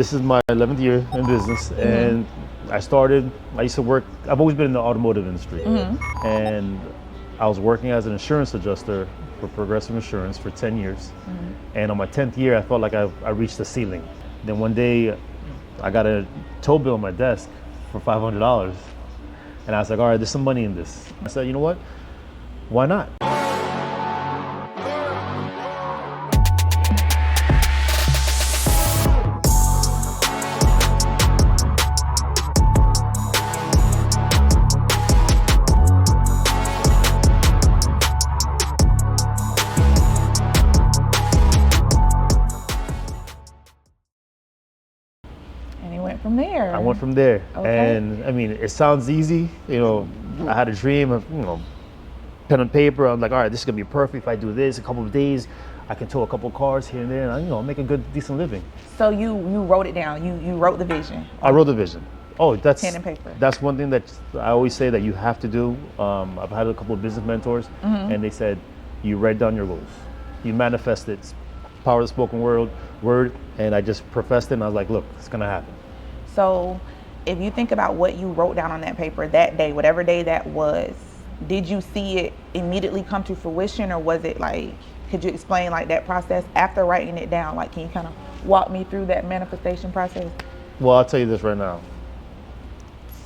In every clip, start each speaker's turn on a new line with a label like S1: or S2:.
S1: This is my 11th year in business, and I used to work, I've always been in the automotive industry, and I was working as an insurance adjuster for Progressive Insurance for 10 years. And on my 10th year, I felt like I reached the ceiling. Then one day, I got a tow bill on my desk for $500. And I was like, all right, there's some money in this. I said, you know what? Why not?
S2: From there.
S1: I went from there.
S2: Okay.
S1: And I mean, it sounds easy. You know, I had a dream of, pen and paper. I'm like, all right, this is gonna be perfect. If I do this a couple of days, I can tow a couple of cars here and there, and make a good, decent living.
S2: So you wrote it down. You wrote the vision.
S1: I wrote the vision. Oh, that's
S2: pen and paper.
S1: That's one thing that I always say that you have to do. I've had a couple of business mentors, and they said, you write down your goals, you manifest it. It's power of the spoken word, and I just professed it. And I was like, look, it's gonna happen.
S2: So if you think about what you wrote down on that paper that day, whatever day that was, did you see it immediately come to fruition, or was it like, could you explain like that process after writing it down? Like, can you kind of walk me through that manifestation process?
S1: Well, I'll tell you this right now.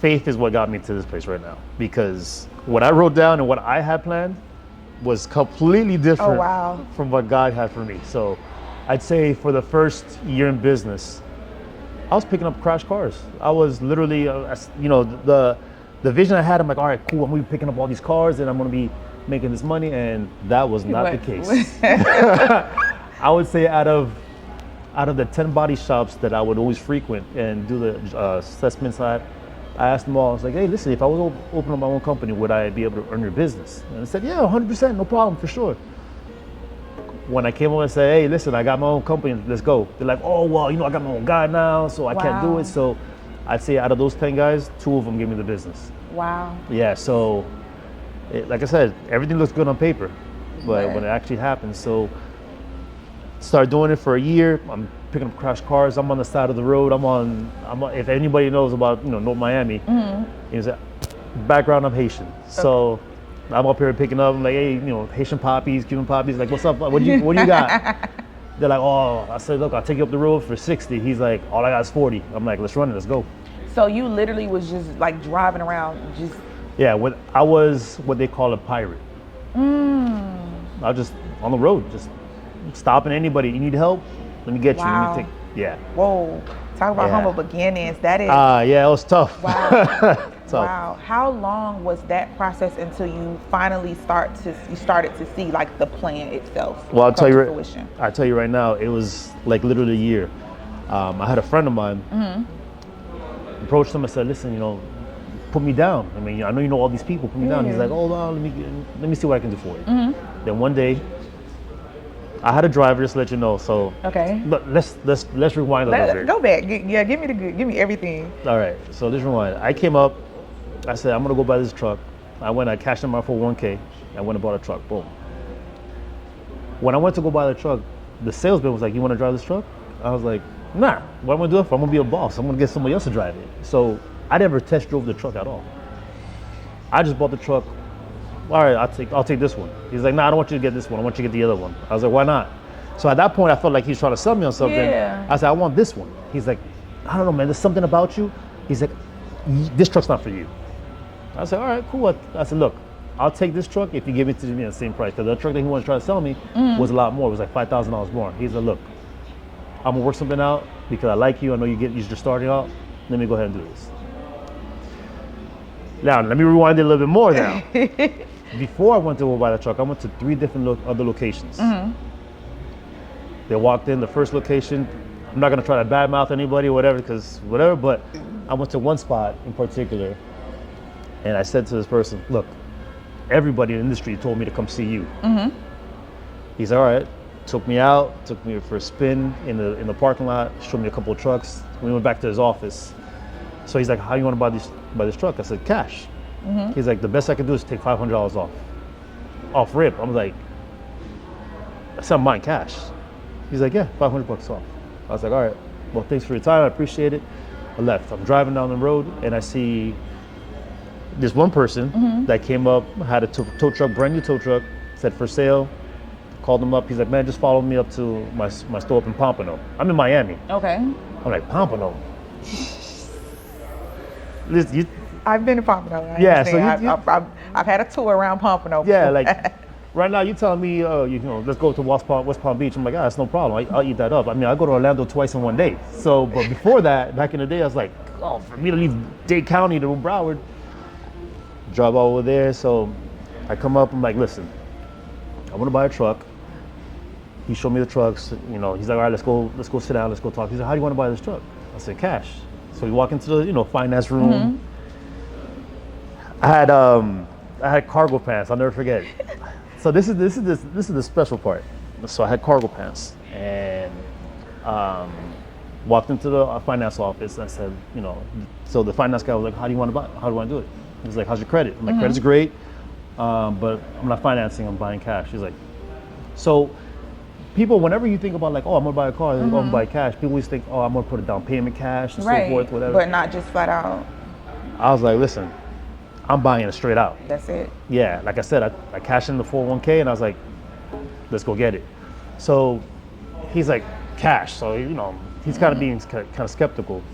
S1: Faith is what got me to this place right now, because what I wrote down and what I had planned was completely different from what God had for me. So I'd say for the first year in business, I was picking up crash cars. I was literally, the vision I had, I'm like, all right, cool, I'm gonna be picking up all these cars and I'm gonna be making this money, and that was not the case. I would say out of the 10 body shops that I would always frequent and do the assessment side, I asked them all, I was like, hey, listen, if I was open up my own company, would I be able to earn your business? And they said, yeah, 100%, no problem, for sure. When I came over and said, hey, listen, I got my own company, let's go. They're like, oh, well, I got my own guy now, so I can't do it. So I'd say out of those 10 guys, 2 of them gave me the business.
S2: Wow.
S1: Yeah, so like I said, everything looks good on paper, but when it actually happens, so started doing it for a year. I'm picking up crash cars. I'm on the side of the road. I'm on if anybody knows about, North Miami, is a background, I'm Haitian. So I'm up here picking up, I'm like, hey, Haitian poppies, Cuban poppies, like, what's up? What do you got? They're like, oh, I said, look, I'll take you up the road for 60. He's like, all I got is 40. I'm like, let's run it, let's go.
S2: So you literally was just like driving around, just.
S1: Yeah, I was what they call a pirate. I was just on the road, just stopping anybody. You need help? Let me get you. Let me take.
S2: Whoa. Talk about humble beginnings. That is.
S1: Yeah, it was tough.
S2: Wow.
S1: tough.
S2: Wow. How long was that process until you finally started to see like the plan itself?
S1: Well, I'll tell you right now, it was like literally a year. I had a friend of mine. Approached him and said, listen, put me down. I mean, I know you know all these people. Put me down. He's like, hold on, let me see what I can do for you. Then one day, I had a driver, just to let you know. So
S2: okay,
S1: let's rewind a little bit.
S2: Go back. Give me everything.
S1: All right, so let's rewind. I came up. I said, I'm gonna go buy this truck. I cashed in my 401k. I went and bought a truck. Boom. When I went to go buy the truck, the salesman was like, you want to drive this truck? I was like, nah. What am I gonna do it for? I'm gonna be a boss. I'm gonna get somebody else to drive it. So I never test drove the truck at all. I just bought the truck. All right, I'll take this one. He's like, nah, I don't want you to get this one. I want you to get the other one. I was like, why not? So at that point, I felt like he's trying to sell me on something.
S2: Yeah.
S1: I said, I want this one. He's like, I don't know, man. There's something about you. He's like, this truck's not for you. I said, all right, cool. I said, look, I'll take this truck if you give it to me at the same price. Because the truck that he wanted to try to sell me was a lot more. It was like $5,000 more. He's like, look, I'm gonna work something out because I like you. I know you're just starting out. Let me go ahead and do this. Now, let me rewind it a little bit more now. Before I went to go buy the truck, I went to 3 different other locations. They walked in the first location. I'm not gonna try to badmouth anybody or whatever, but I went to one spot in particular, and I said to this person, look, everybody in the industry told me to come see you. He's all right. Took me out, took me for a spin in the parking lot, showed me a couple of trucks. We went back to his office. So he's like, how you want to buy this truck? I said, cash. He's like, the best I can do is take $500 off rip. I'm like, I said, I'm buying cash. He's like, yeah, $500 off. I was like, all right. well, thanks for your time. I appreciate it. I left. I'm driving down the road and I see this one person that came up, had a tow truck, brand new tow truck, said for sale. Called him up. He's like, man, just follow me up to my store up in Pompano. I'm in Miami.
S2: Okay.
S1: I'm like, Pompano?
S2: I've been to Pompano. I've had a tour around Pompano.
S1: Yeah, like right now you telling me, let's go to West Palm Beach. I'm like, that's no problem. I'll eat that up. I mean, I go to Orlando twice in one day. So, but before that, back in the day, I was like, oh, for me to leave Dade County to Broward, drive all over there. So I come up, I'm like, listen, I want to buy a truck. He showed me the trucks. He's like, all right, let's go sit down, let's go talk. He's like, how do you want to buy this truck? I said, cash. So we walk into the finance room. I had cargo pants. I'll never forget. So this is the special part. So I had cargo pants and walked into the finance office. I said, so the finance guy was like, how do you want to buy? How do I do it? He was like, how's your credit? I'm like, credit's great, but I'm not financing. I'm buying cash. He's like, so. People, whenever you think about like, oh, I'm gonna buy a car, I'm gonna buy cash. People always think, oh, I'm gonna put a down payment cash and so forth, whatever.
S2: But not just flat out.
S1: I was like, listen, I'm buying it straight out.
S2: That's it.
S1: Yeah, like I said, I cashed in the 401k and I was like, let's go get it. So he's like, cash. So he's kind of being kind of skeptical.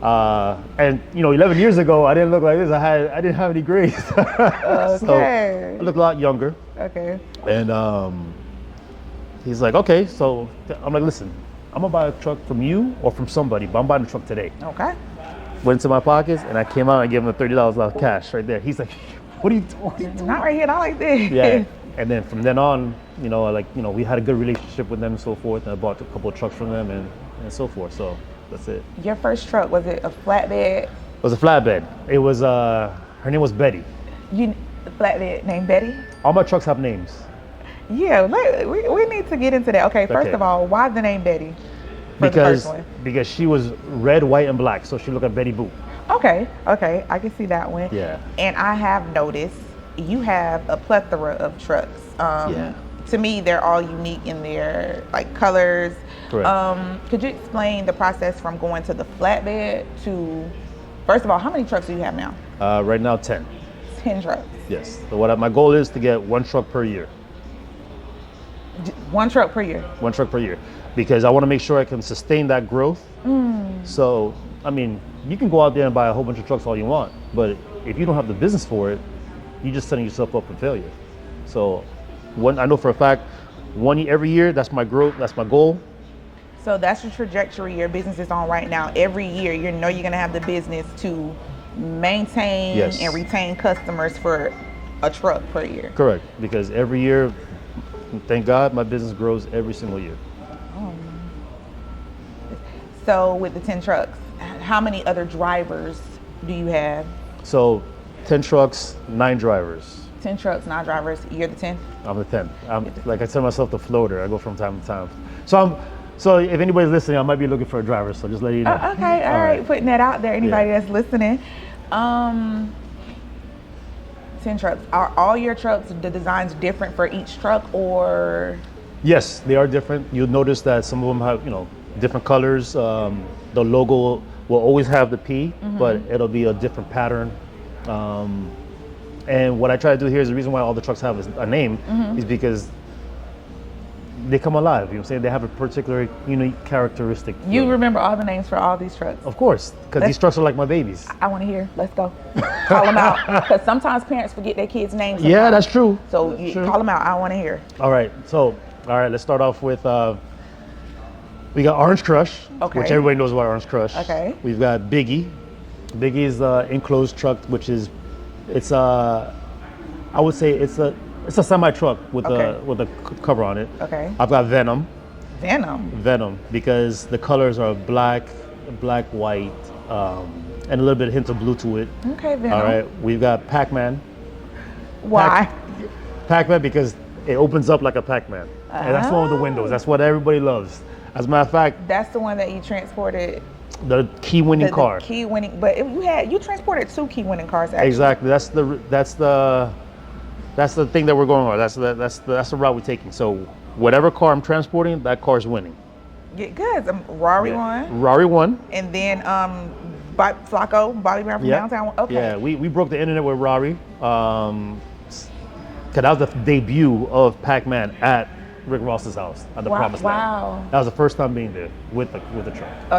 S1: And 11 years ago, I didn't look like this. I didn't have any grades.
S2: Okay.
S1: So I looked a lot younger.
S2: Okay.
S1: And he's like, okay, so I'm like, listen, I'm gonna buy a truck from you or from somebody, but I'm buying the truck today.
S2: Okay.
S1: Went into my pockets and I came out and gave him the $30 off cash right there. He's like, what are you doing?
S2: Not right here, not like this.
S1: Yeah. And then from then on, we had a good relationship with them and so forth. And I bought a couple of trucks from them and so forth. So that's it.
S2: Your first truck, was it a flatbed?
S1: It was a flatbed. It was, her name was Betty.
S2: A flatbed named Betty?
S1: All my trucks have names.
S2: Yeah, we need to get into that. Okay, first of all, why the name Betty?
S1: Because she was red, white, and black, so she looked like Betty Boop.
S2: Okay, I can see that one.
S1: Yeah.
S2: And I have noticed you have a plethora of trucks. To me, they're all unique in their colors.
S1: Correct.
S2: Could you explain the process from going to the flatbed to, first of all, how many trucks do you have now?
S1: Right now, 10.
S2: 10 trucks.
S1: Yes. So my goal is to get one truck per year.
S2: One truck per year?
S1: One truck per year. Because I want to make sure I can sustain that growth. So, I mean, you can go out there and buy a whole bunch of trucks all you want, but if you don't have the business for it, you're just setting yourself up for failure. So, I know for a fact, every year, that's my growth, that's my goal.
S2: So that's the trajectory your business is on right now. Every year, you're going to have the business to maintain and retain customers for a truck per year.
S1: Correct, because every year, thank God, my business grows every single year.
S2: So with the 10 trucks, how many other drivers do you have?
S1: So 10 trucks, 9 drivers.
S2: 10 trucks, 9 drivers. You're the 10th?
S1: I'm the 10th. Like I tell myself, the floater. I go from time to time. So if anybody's listening, I might be looking for a driver. So just let you know.
S2: Okay, all right. Putting that out there. Anybody that's listening. 10 trucks. Are all your trucks, the designs different for each truck, or?
S1: Yes, they are different. You'll notice that some of them have, different colors. The logo will always have the P, but it'll be a different pattern. And what I try to do here is the reason why all the trucks have a name is because they come alive. You know what I'm saying? They have a particular unique characteristic.
S2: You remember all the names for all these trucks?
S1: Of course, because these trucks are like my babies.
S2: I want to hear. Let's go. Call them out. Because sometimes parents forget their kids' names. Sometimes.
S1: Yeah, that's true.
S2: So call them out. I want to hear.
S1: All right. So, let's start off with, we got Orange Crush, which everybody knows about Orange Crush.
S2: Okay.
S1: We've got Biggie. Biggie is the enclosed truck, which is, I would say it's a semi truck with a cover on it.
S2: Okay.
S1: I've got Venom.
S2: Venom,
S1: because the colors are black, white, and a little bit of hint of blue to it.
S2: Okay, Venom.
S1: All right. We've got Pac-Man.
S2: Why?
S1: Pac-Man because it opens up like a Pac-Man, and that's one with the windows. That's what everybody loves. As a matter of fact,
S2: that's the one that you transported.
S1: The key-winning car.
S2: The key-winning, but you transported 2 key-winning cars. Actually.
S1: Exactly. That's the thing that we're going on. That's the route we're taking. So whatever car I'm transporting, that car is winning.
S2: Get good. Rari won.
S1: Rari won.
S2: And then Flacco, Bobby Brown from downtown. Okay.
S1: Yeah, we broke the internet with Rari. Cause that was the debut of Pac-Man at Rick Ross's house at the Promised Land.
S2: Wow.
S1: That was the first time being there with the truck.
S2: Oh,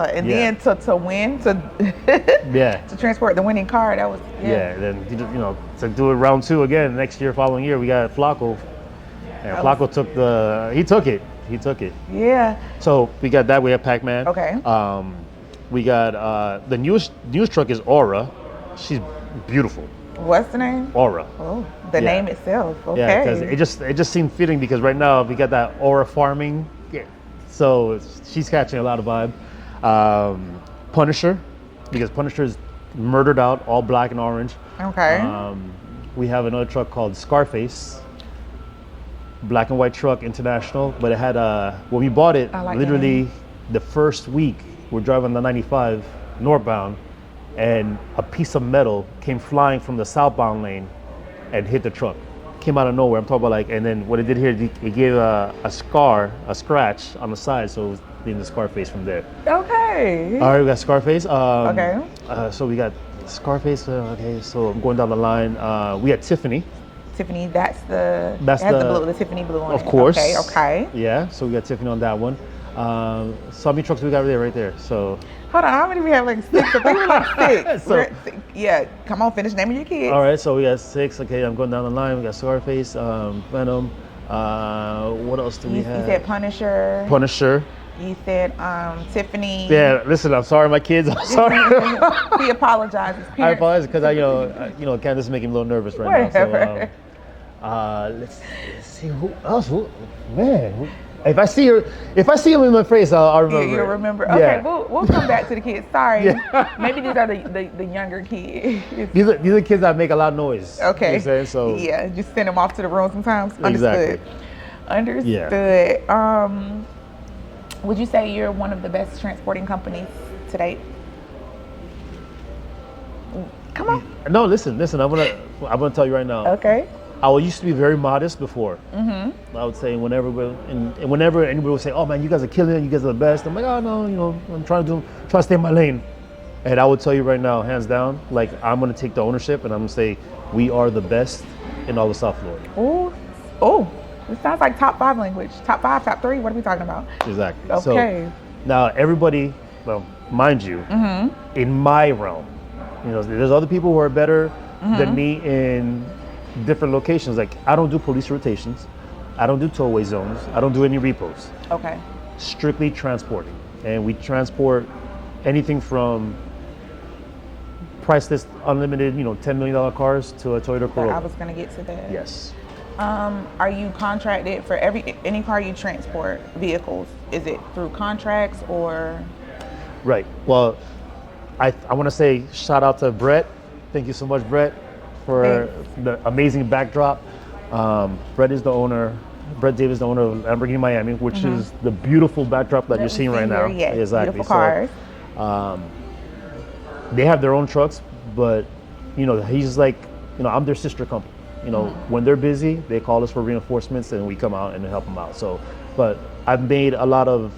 S2: and then to win to transport the winning car, that was
S1: then to do it round 2 again next year, following year, we got Flacco, and Flacco took it.
S2: Yeah.
S1: So we got that. We have Pac-Man.
S2: Okay.
S1: We got the newest truck is Aura. She's beautiful.
S2: What's the name?
S1: Aura.
S2: Oh, the name itself. Okay.
S1: Yeah, because it just seemed fitting because right now we got that Aura farming. Yeah. So she's catching a lot of vibe. Punisher, because Punisher is murdered out, all black and orange.
S2: Okay.
S1: We have another truck called Scarface, black and white truck, international. But it had when we bought it, literally the first week we're driving the 95 northbound, and a piece of metal came flying from the southbound lane and hit the truck. Came out of nowhere. I'm talking about and then what it did here, it gave a scratch on the side, so it was named the Scarface from there.
S2: Okay.
S1: All right, we got Scarface.
S2: Okay.
S1: So we got Scarface. Okay, so I'm going down the line. We had Tiffany.
S2: Tiffany, that's the Tiffany blue one.
S1: Of course.
S2: Okay.
S1: Yeah, so we got Tiffany on that one. So how many trucks we got right there? So.
S2: Hold on, how many we have? Like 6? I think we're like 6. Yeah, come on, finish naming your kids.
S1: All right, so we got 6. Okay, I'm going down the line. We got Scarface, Venom. What else do we have?
S2: You said Punisher. You said Tiffany.
S1: Yeah, listen, I'm sorry, my kids. I'm sorry.
S2: He apologizes.
S1: I apologize because Candace is making me a little nervous right now. So, let's see who else. Man. If I see him in my face, I'll remember.
S2: Yeah, you'll remember. Okay, we'll come back to the kids. Sorry, maybe these are the younger kids.
S1: These are kids that make a lot of noise.
S2: Okay,
S1: you know what I'm saying? So
S2: yeah, just send them off to the room sometimes.
S1: Exactly.
S2: Understood. Yeah. Would you say you're one of the best transporting companies to date? Come on.
S1: No, listen. I'm gonna tell you right now.
S2: Okay.
S1: I used to be very modest before. Mm-hmm. I would say whenever anybody would say, "Oh man, you guys are killing it. You guys are the best." I'm like, "Oh no, I'm trying to stay in my lane." And I would tell you right now, hands down, like I'm gonna take the ownership and I'm gonna say we are the best in all of South Florida.
S2: Oh, it sounds like top 5 language. Top 5, top 3. What are we talking about?
S1: Exactly.
S2: Okay.
S1: So, now everybody, well, mind you, in my realm, there's other people who are better than me in different locations. Like I don't do police rotations, I don't do towaway zones, I don't do any repos.
S2: Okay.
S1: Strictly transporting, and we transport anything from priceless, unlimited, $10 million cars to a Toyota Corolla.
S2: I was gonna get to that.
S1: Yes.
S2: Are you contracted for any car you transport vehicles? Is it through contracts or? Right.
S1: Well, I want to say shout out to Brett. Thank you so much, Brett, for the amazing backdrop. Brett Davis, the owner of Lamborghini Miami, which is the beautiful backdrop that you're seeing right now.
S2: Yes,
S1: exactly.
S2: Beautiful cars.
S1: They have their own trucks, but he's like, I'm their sister company. When they're busy, they call us for reinforcements, and we come out and help them out. So, but I've made a lot of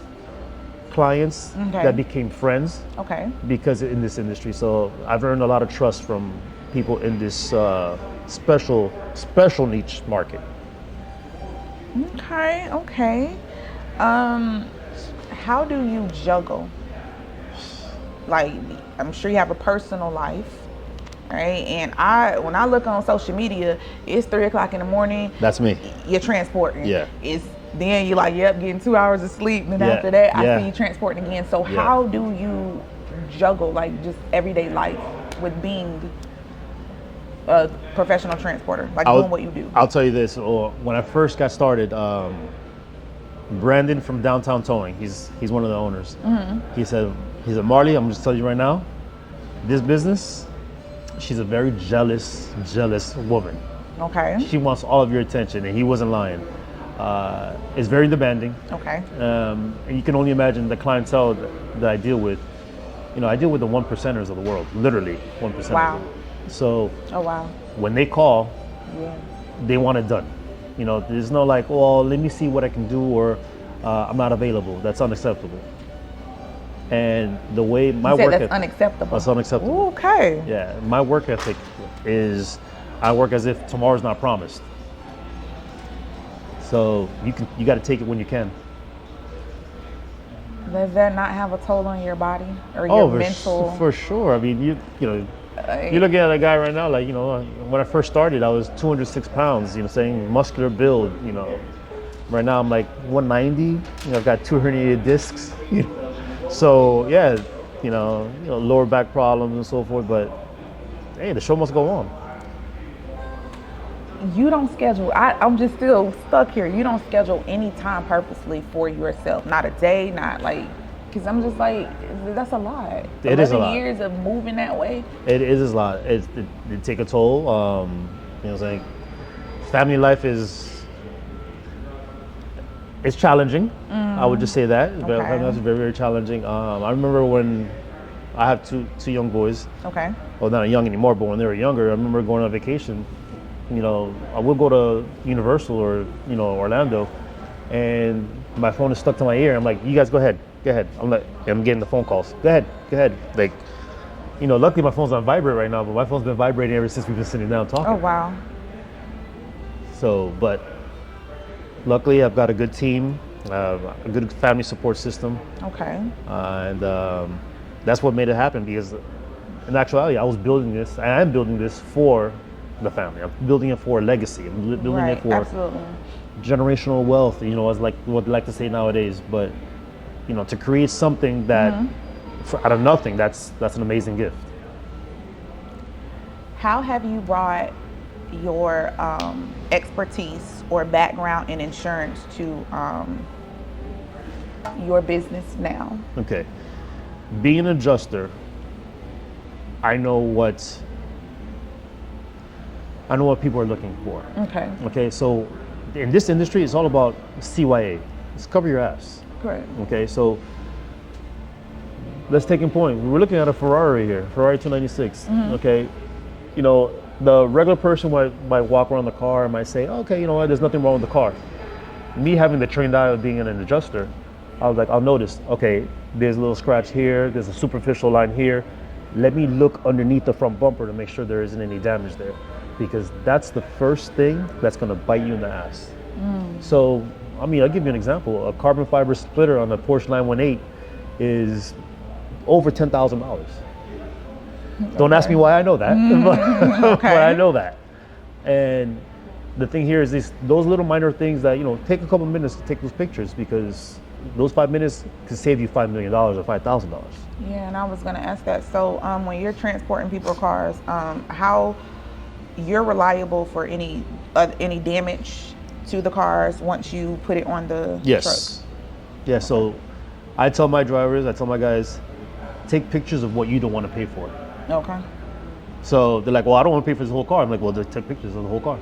S1: clients that became friends.
S2: Okay.
S1: Because in this industry, so I've earned a lot of trust from people in this special niche market.
S2: Okay. How do you juggle? Like, I'm sure you have a personal life, right? And when I look on social media, it's 3:00 in the morning.
S1: That's me.
S2: You're transporting.
S1: Yeah.
S2: Then you're like, getting 2 hours of sleep, and then after that, I see you transporting again. So how do you juggle like just everyday life with being a professional transporter, like doing what you do?
S1: I'll tell you this. When I first got started, Brandon from Downtown Towing, he's one of the owners. He said, Marley, I'm just telling you right now, this business, she's a very jealous woman.
S2: Okay.
S1: She wants all of your attention, and he wasn't lying. It's very demanding.
S2: Okay.
S1: And you can only imagine the clientele that I deal with. I deal with the 1%ers of the world, literally 1%.
S2: Wow.
S1: So.
S2: Oh wow.
S1: When they call, they want it done. There's no like, well, let me see what I can do, or I'm not available. That's unacceptable. And the way my
S2: you said
S1: work
S2: that's
S1: ethic,
S2: unacceptable.
S1: that's unacceptable.
S2: Okay.
S1: Yeah, my work ethic is I work as if tomorrow's not promised. So you got to take it when you can.
S2: Does that not have a toll on your body or your mental?
S1: For sure. I mean, you know, you look at a guy right now, like, you know, when I first started, I was 206 pounds, you know, saying muscular build, you know. Right now I'm like 190, you know, I've got 2 herniated discs, you know. So yeah, you know, lower back problems and so forth, but hey, the show must go on.
S2: You don't schedule, I'm just still stuck here. You don't schedule any time purposely for yourself. Not a day, not like, because I'm just like, that's a lot.
S1: It is a lot.
S2: 11 years of moving that way.
S1: It is a lot. It take a toll. You know what I'm saying? Family life it's challenging. I would just say that.
S2: Okay.
S1: Family life is very, very challenging. I remember when I have two young boys.
S2: Okay.
S1: Well, not young anymore, but when they were younger, I remember going on vacation. You know, I would go to Universal or, you know, Orlando, and my phone is stuck to my ear. I'm like, you guys go ahead. I'm getting the phone calls. Go ahead. Like, you know, luckily my phone's on vibrate right now, but my phone's been vibrating ever since we've been sitting down talking.
S2: Oh, wow.
S1: So, but luckily I've got a good team, a good family support system.
S2: Okay.
S1: And that's what made it happen, because in actuality, I am building this for the family. I'm building it for a legacy. I'm building it for
S2: absolutely.
S1: Generational wealth, you know, as like what they like to say nowadays. But, you know, to create something that out of nothing, that's an amazing gift.
S2: How have you brought your expertise or background in insurance to your business now?
S1: Okay. Being an adjuster, I know what people are looking for.
S2: Okay.
S1: Okay, so in this industry, it's all about CYA. It's cover your ass.
S2: Correct.
S1: Okay, so let's take a point. We're looking at a Ferrari here, Ferrari 296. Okay, you know, the regular person might walk around the car and might say, okay, you know what, there's nothing wrong with the car. Me having the trained eye of being an adjuster, I was like, I'll notice, okay, there's a little scratch here, there's a superficial line here. Let me look underneath the front bumper to make sure there isn't any damage there, because that's the first thing that's gonna bite you in the ass. So, I mean, I'll give you an example. A carbon fiber splitter on a Porsche 918 is over $10,000. Don't ask me why I know that, but I know that. And the thing here is those little minor things that, you know, take a couple minutes to take those pictures, because those 5 minutes could save you $5 million or $5,000.
S2: Yeah, and I was going to ask that. So when you're transporting people's cars, how you're reliable for any damage to the cars once you put it on the truck?
S1: Yeah, so I tell my drivers, I tell my guys, take pictures of what you don't want to pay for.
S2: Okay.
S1: So they're like, well, I don't want to pay for this whole car. I'm like, well, take pictures of the whole car.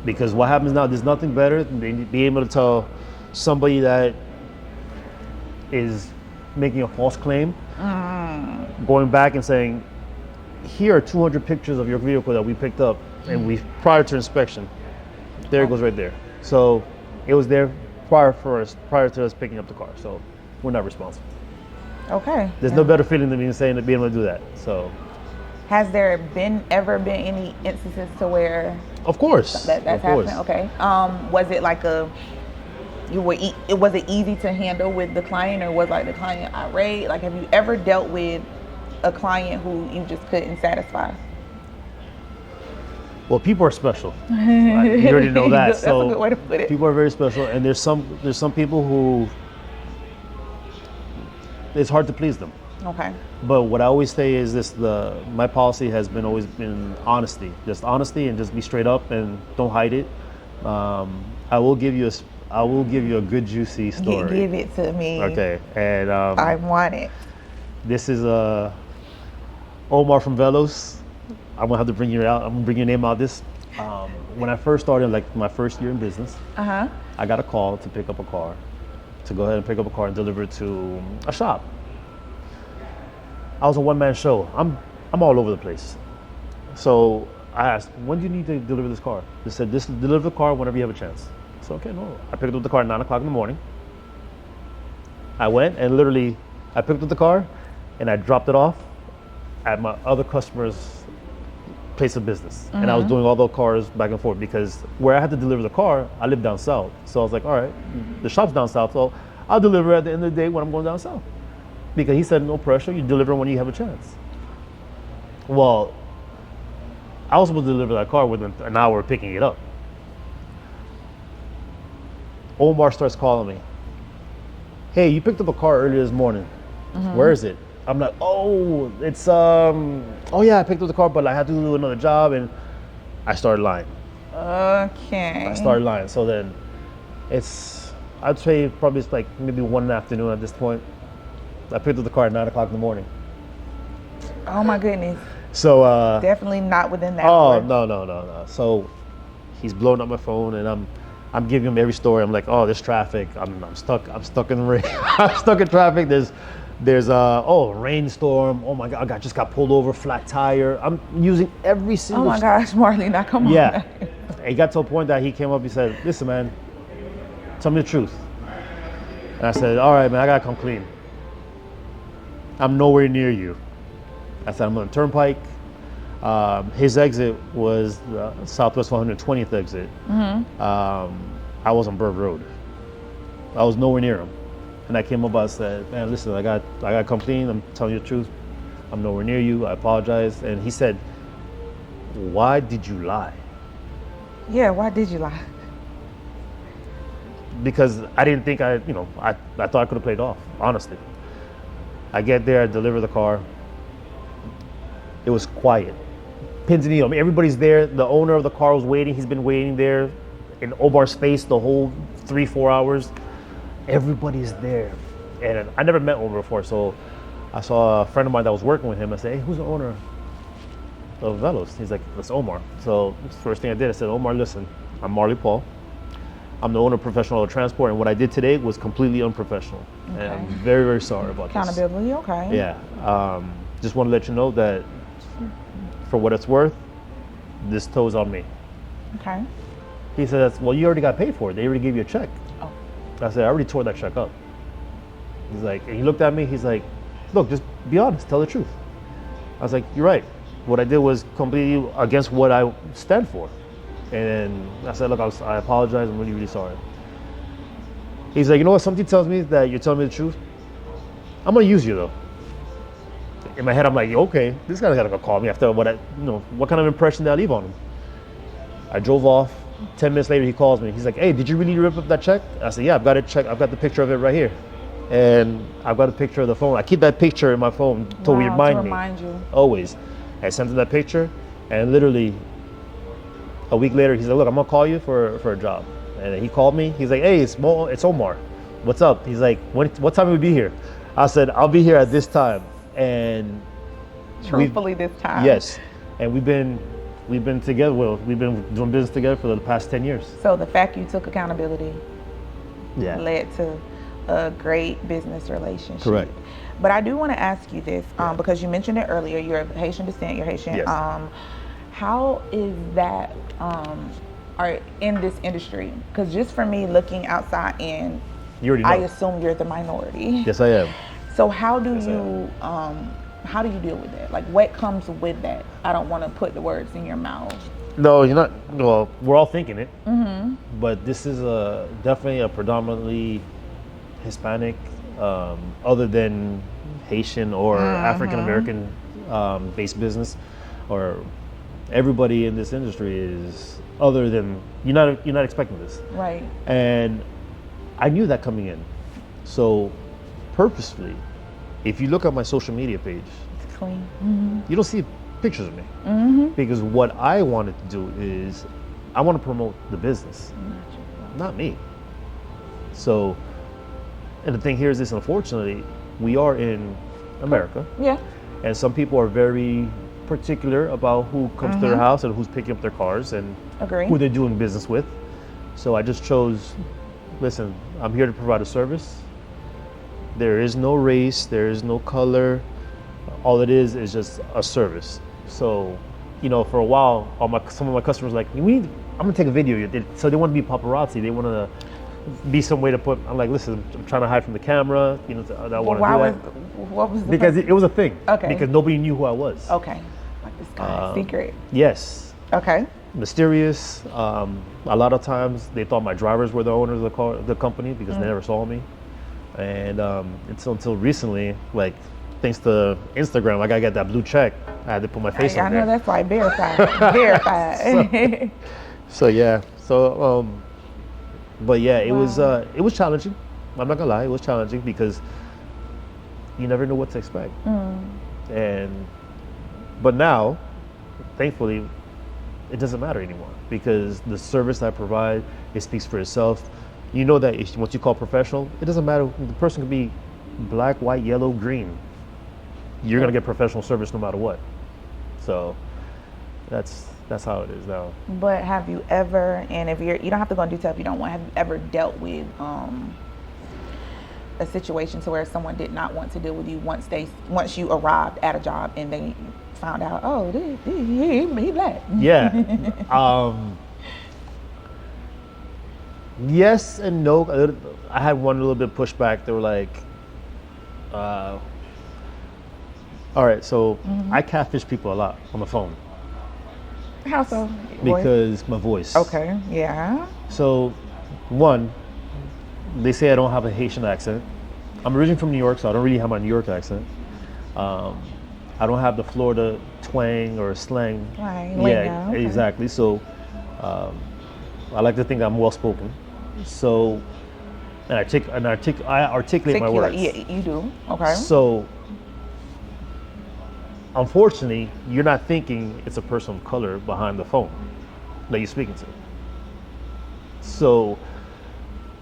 S1: Because what happens now, there's nothing better than being able to tell somebody that is making a false claim, going back and saying, here are 200 pictures of your vehicle that we picked up and prior to inspection. There it goes right there. So it was there prior to us picking up the car. So we're not responsible.
S2: Okay.
S1: There's no better feeling than being able to do that. So
S2: has there ever been any instances to where
S1: of course
S2: that's happened? Okay. Was it like was it easy to handle with the client, or was like the client irate? Like, have you ever dealt with a client who you just couldn't satisfy?
S1: Well, people are special. You already know that.
S2: That's a good way to put it.
S1: People are very special, and there's some people who it's hard to please them.
S2: Okay.
S1: But what I always say is this: my policy has always been honesty, just honesty, and just be straight up and don't hide it. I will give you a good juicy story.
S2: Give it to me.
S1: Okay, and
S2: I want it.
S1: This is Omar from Velos. I'm gonna have to bring you out. I'm gonna bring your name out. When I first started, like my first year in business, I got a call to pick up a car, to go ahead and pick up a car and deliver it to a shop. I was a one-man show. I'm all over the place. So I asked, when do you need to deliver this car? They said, deliver the car whenever you have a chance. So, okay, no. I picked up the car at 9 o'clock in the morning. I went and literally, I picked up the car and I dropped it off at my other customer's place of business. And I was doing all those cars back and forth because where I had to deliver the car, I live down south. So I was like, all right, the shop's down south, so I'll deliver at the end of the day when I'm going down south. Because he said, no pressure, you deliver when you have a chance. Well, I was supposed to deliver that car within an hour of picking it up. Omar starts calling me. Hey, you picked up a car earlier this morning. Where is it? I'm like, oh, it's, oh yeah, I picked up the car, but I had to do another job, and I started lying.
S2: Okay.
S1: I started lying. So then it's, I'd say probably it's like maybe 1 in the afternoon at this point. I picked up the car at 9 o'clock in the morning.
S2: Oh my goodness.
S1: So
S2: definitely not within that.
S1: Oh, no. So he's blowing up my phone, and I'm giving him every story. I'm like, oh, there's traffic. I'm stuck in the rain. I'm stuck in traffic. There's a rainstorm. Oh my God, I just got pulled over, flat tire. I'm using every single.
S2: Oh my gosh, Marley, now come on.
S1: Yeah, it got to a point that he came up. He said, "Listen, man, tell me the truth." And I said, "All right, man, I gotta come clean. I'm nowhere near you." I said, "I'm on the turnpike." His exit was the Southwest 120th exit. I was on Bird Road. I was nowhere near him. And I came up, I said, man, listen, I got to come clean. I'm telling you the truth. I'm nowhere near you. I apologize. And he said, why did you lie?
S2: Yeah, why did you lie?
S1: Because I didn't think I thought I could have played off, honestly. I get there, I deliver the car. It was quiet. Pins and needles. I mean, everybody's there. The owner of the car was waiting. He's been waiting there in Omar's face the whole 3-4 hours. Everybody's there. And I never met Omar before, so I saw a friend of mine that was working with him. I said, hey, who's the owner of Velos? He's like, that's Omar. So the first thing I did, I said, Omar, listen, I'm Marley Paul. I'm the owner of Professional Auto Transport, and what I did today was completely unprofessional. Okay. And I'm very, very sorry about
S2: Accountability,
S1: this.
S2: Okay.
S1: Yeah. Just want to let you know that for what it's worth, this toe's on me.
S2: Okay.
S1: He says, well, you already got paid for it. They already gave you a check.
S2: Oh.
S1: I said, I already tore that check up. He's like, and he looked at me, he's like, look, just be honest, tell the truth. I was like, you're right. What I did was completely against what I stand for. And I said, look, I apologize, I'm really, really sorry. He's like, you know what, something tells me that you're telling me the truth. I'm gonna use you though. In my head, I'm like, okay, this guy's gotta call me after what kind of impression did I leave on him? I drove off. 10 minutes later, he calls me. He's like, hey, did you really rip up that check? I said, yeah, I've got it checked. I've got the picture of it right here. And I've got a picture of the phone. I keep that picture in my phone to remind me.
S2: You.
S1: Always. I sent him that picture, and literally a week later, he's like, look, I'm gonna call you for a job. And he called me. He's like, hey, it's Omar. What's up? He's like, what time will we be here? I said, I'll be here at this time. And
S2: truthfully, this time.
S1: Yes. And we've been together. Well, we've been doing business together for the past 10 years.
S2: So the fact you took accountability led to a great business relationship.
S1: Correct.
S2: But I do want to ask you this because you mentioned it earlier. You're of Haitian descent. You're Haitian.
S1: Yes.
S2: How is that in this industry? Because just for me looking outside in,
S1: you already know.
S2: I assume you're the minority.
S1: Yes, I am.
S2: So how do you deal with that? Like, what comes with that? I don't want to put the words in your mouth.
S1: No, you're not. Well, we're all thinking it. Mm-hmm. But this is definitely a predominantly Hispanic, other than Haitian or African American based business, or everybody in this industry is other than you're not expecting this.
S2: Right.
S1: And I knew that coming in, so purposefully, if you look at my social media page,
S2: it's clean. Mm-hmm.
S1: You don't see pictures of me because what I wanted to do is I want to promote the business, not me. So, and the thing here is this: unfortunately, we are in America, and some people are very particular about who comes to their house and who's picking up their cars and who they're doing business with. So I just chose, listen, I'm here to provide a service. There is no race, there is no color. All it is just a service. So, for a while, some of my customers were like, I'm gonna take a video. So they want to be paparazzi. They want to be some way to put. I'm like, listen, I'm trying to hide from the camera. You know, I want to do that.
S2: What was the
S1: because it was a thing.
S2: Okay.
S1: Because nobody knew who I was.
S2: Okay. Like this guy's secret.
S1: Yes.
S2: Okay.
S1: Mysterious. A lot of times they thought my drivers were the owners of the company because they never saw me. And until recently, like thanks to Instagram, like I got that blue check. I had to put my face on there.
S2: I know that's like verified. Verified.
S1: So yeah. So but yeah, it was challenging. I'm not gonna lie, it was challenging because you never know what to expect. But now, thankfully, it doesn't matter anymore because the service I provide, it speaks for itself. You know that once you call professional, it doesn't matter. The person could be black, white, yellow, green. You're gonna get professional service no matter what. So that's how it is now.
S2: But have you ever, and if you don't have to go into detail if you don't want, have you ever dealt with a situation to where someone did not want to deal with you once you arrived at a job and they found out, oh, he black?
S1: Yeah. Yes and no. I had one little bit pushback. They were like, all right, so I catfish people a lot on the phone.
S2: How so?
S1: Because my voice.
S2: Okay, yeah.
S1: So, one, they say I don't have a Haitian accent. I'm originally from New York, so I don't really have my New York accent. I don't have the Florida twang or slang.
S2: Right,
S1: yeah,
S2: okay.
S1: Exactly. So, I like to think I'm well spoken. So, I articulate my words.
S2: Yeah, you do. Okay.
S1: So, unfortunately, you're not thinking it's a person of color behind the phone that you're speaking to. So,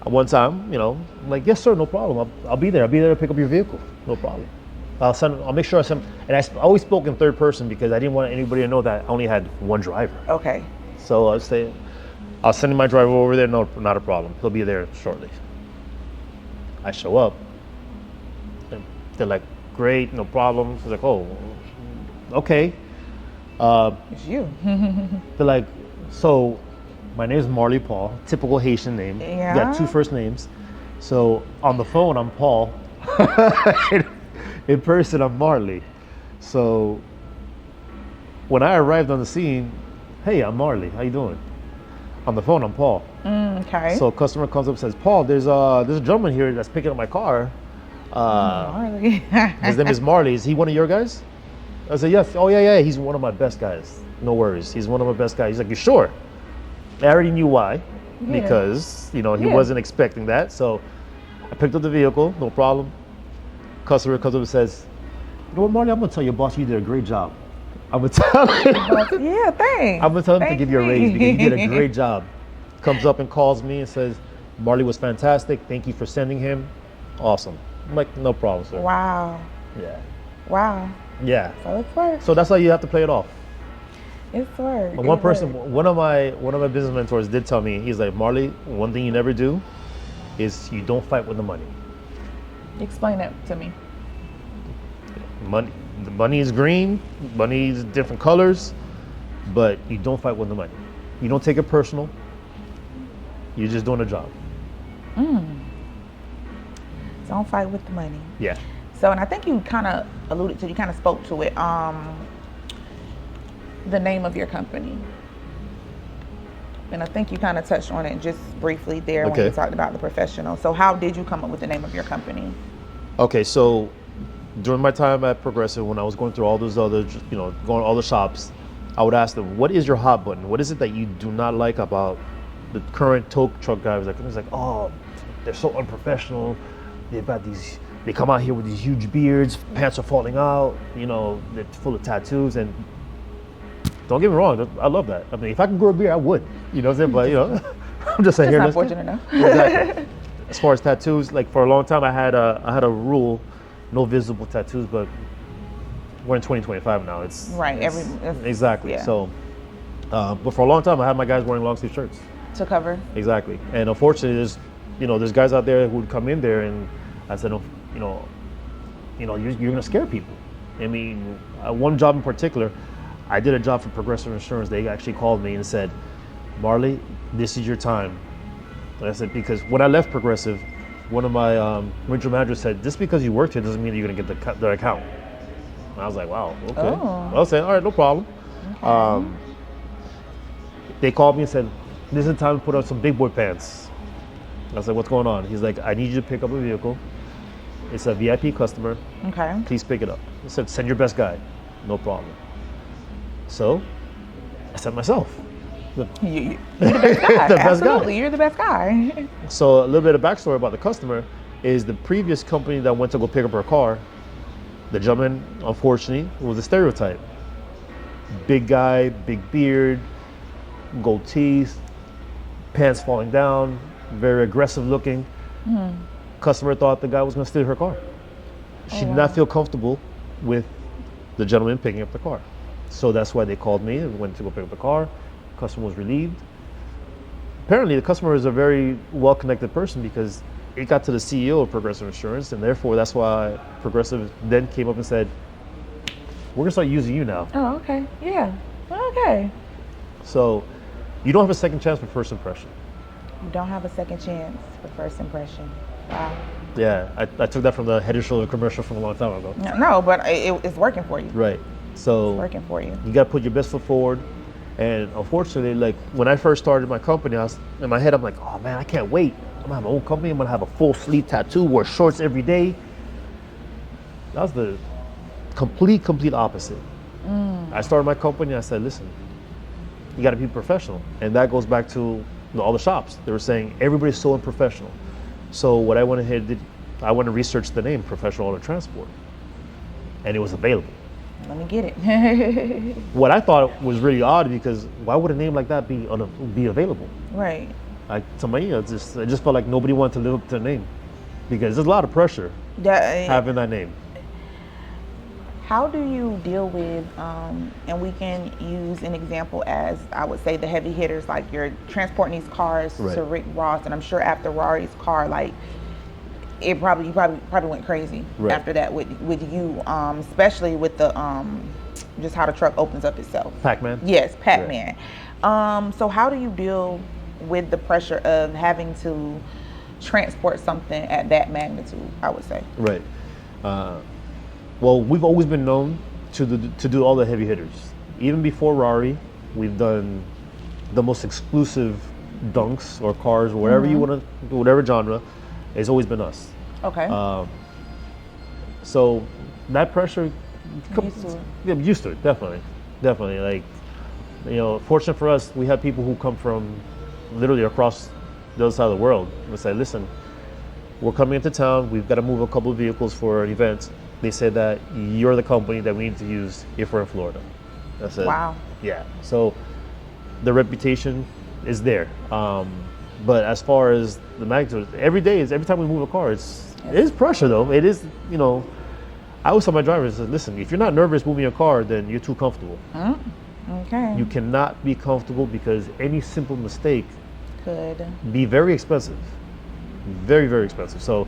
S1: one time, I'm like, yes, sir, no problem. I'll be there. I'll be there to pick up your vehicle. No problem. I'll make sure I send. And I always spoke in third person because I didn't want anybody to know that I only had one driver.
S2: Okay.
S1: So I'll send my driver over there. No, not a problem. He'll be there shortly. I show up. And they're like, great, no problem. It's like, oh, okay.
S2: It's you.
S1: They're like, so my name is Marley Paul, typical Haitian name.
S2: Yeah.
S1: Got two first names. So on the phone, I'm Paul. In person, I'm Marley. So when I arrived on the scene, hey, I'm Marley. How you doing? On the phone, I'm Paul.
S2: Okay.
S1: So a customer comes up and says, Paul, there's a gentleman here that's picking up my car.
S2: Marley.
S1: His name is Marley. Is he one of your guys? I said, yes. Oh, yeah. He's one of my best guys. No worries. He's one of my best guys. He's like, you sure? I already knew why. Yeah. Because, he wasn't expecting that. So I picked up the vehicle, no problem. Customer comes up and says, you know what, Marley, I'm going to tell your boss you did a great job. I'm going to tell him.
S2: Yeah, thanks.
S1: I'm going to tell him to give you a raise because you did a great job. Comes up and calls me and says, Marley was fantastic. Thank you for sending him. Awesome. I'm like, no problem, sir.
S2: Wow.
S1: Yeah.
S2: Wow.
S1: Yeah.
S2: So it's work.
S1: So that's how you have to play it off.
S2: It's work.
S1: But one of my business mentors did tell me, he's like, Marley, one thing you never do is you don't fight with the money.
S2: Explain that to me.
S1: The money is green, money is different colors, but you don't fight with the money. You don't take it personal. You're just doing a job.
S2: Don't fight with the money.
S1: Yeah.
S2: So, and I think you kind of alluded to, you kind of spoke to it, the name of your company. And I think you kind of touched on it just briefly there when you talked about the professional. So how did you come up with the name of your company?
S1: Okay, so during my time at Progressive, when I was going through all those other, going to all the shops, I would ask them, what is your hot button? What is it that you do not like about the current tow truck drivers? It's like, oh, they're so unprofessional. They come out here with these huge beards, pants are falling out, they're full of tattoos. And don't get me wrong, I love that. I mean, if I could grow a beard, I would. You know what I'm saying? But, I'm just saying.
S2: Not fortunate enough.
S1: Exactly. As far as tattoos, like for a long time, I had a rule, no visible tattoos, but we're in 2025 now. It's exactly. Yeah. So, but for a long time, I had my guys wearing long sleeve shirts
S2: to cover.
S1: Exactly. And unfortunately, there's guys out there who would come in there, and I said, you're gonna scare people. I mean, one job in particular, I did a job for Progressive Insurance. They actually called me and said, Marley, this is your time. And I said, because when I left Progressive, one of my regional managers said, just because you worked here doesn't mean that you're going to get the account. And I was like, wow, okay.
S2: Oh.
S1: I said, all right, no problem.
S2: Okay.
S1: They called me and said, this is the time to put on some big boy pants. I was like, what's going on? He's like, I need you to pick up a vehicle. It's a VIP customer.
S2: Okay.
S1: Please pick it up. I said, send your best guy. No problem. So I sent myself.
S2: You're the best guy.
S1: The best
S2: Absolutely,
S1: guy.
S2: you're the best guy.
S1: So a little bit of backstory about the customer is the previous company that went to go pick up her car, the gentleman, unfortunately, was a stereotype. Big guy, big beard, gold teeth, pants falling down, very aggressive looking. Customer thought the guy was going to steal her car. She did not feel comfortable with the gentleman picking up the car. So that's why they called me and went to go pick up the car. Customer was relieved. Apparently the customer is a very well-connected person because it got to the CEO of Progressive Insurance, and therefore that's why Progressive then came up and said, we're gonna start using you now.
S2: Oh, okay. Yeah. Okay.
S1: So you don't have a second chance for first impression.
S2: You don't have a second chance for first impression. Wow.
S1: Yeah, I took that from the Head & Shoulder commercial from a long time ago.
S2: No, but it's working for you.
S1: Right. So
S2: It's working for you.
S1: you got to put your best foot forward. And unfortunately, like when I first started my company, I was in my head, I'm like, oh man, I can't wait. I'm gonna have my own company. I'm gonna have a full sleeve tattoo, wear shorts every day. That was the complete opposite. I started my company. I said, listen, you got to be professional, and that goes back to all the shops. They were saying everybody's so unprofessional. So what I went ahead and did, I went to research the name Professional Auto Transport, and it was available.
S2: Let me get it.
S1: What I thought was really odd, because why would a name like that be available?
S2: Right.
S1: To me, it just felt like nobody wanted to live up to the name, because there's a lot of pressure having that name.
S2: How do you deal with, and we can use an example as, I would say, the heavy hitters, like you're transporting these cars to Rick Ross, and I'm sure after Rari's car, like, you probably went crazy after that with you, especially with the just how the truck opens up itself.
S1: Pac-Man?
S2: Yes, Pac-Man. So how do you deal with the pressure of having to transport something at that magnitude, I would say?
S1: Right. Well, we've always been known to do all the heavy hitters. Even before Rari, we've done the most exclusive dunks or cars, or whatever you want to, whatever genre. It's always been us.
S2: Okay.
S1: So that pressure,
S2: Used to it.
S1: Yeah, I'm used to it, definitely. Like, you know, fortunate for us, we have people who come from literally across the other side of the world. We say, listen, we're coming into town. We've got to move a couple of vehicles for an event. They said that you're the company that we need to use if we're in Florida. I said, wow. Yeah. So the reputation is there. But as far as the magnitude, every time we move a car, it is pressure though. It is, you know, I always tell my drivers, listen, if you're not nervous moving a car, then you're too comfortable.
S2: Okay.
S1: You cannot be comfortable, because any simple mistake
S2: could
S1: be very expensive. Very, very expensive. So,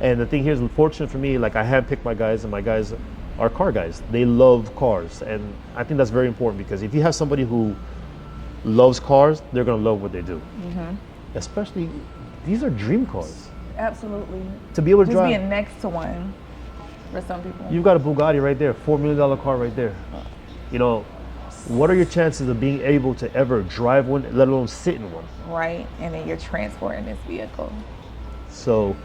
S1: and the thing here is, unfortunate for me, like I handpick my guys, and my guys are car guys. They love cars. And I think that's very important, because if you have somebody who loves cars, they're going to love what they do. Especially, these are dream cars.
S2: Absolutely.
S1: To be able to drive.
S2: Just being next to one for some people.
S1: You've got a Bugatti right there, $4 million car right there. You know, what are your chances of being able to ever drive one, let alone sit in one?
S2: Right, and then you're transporting this vehicle.
S1: So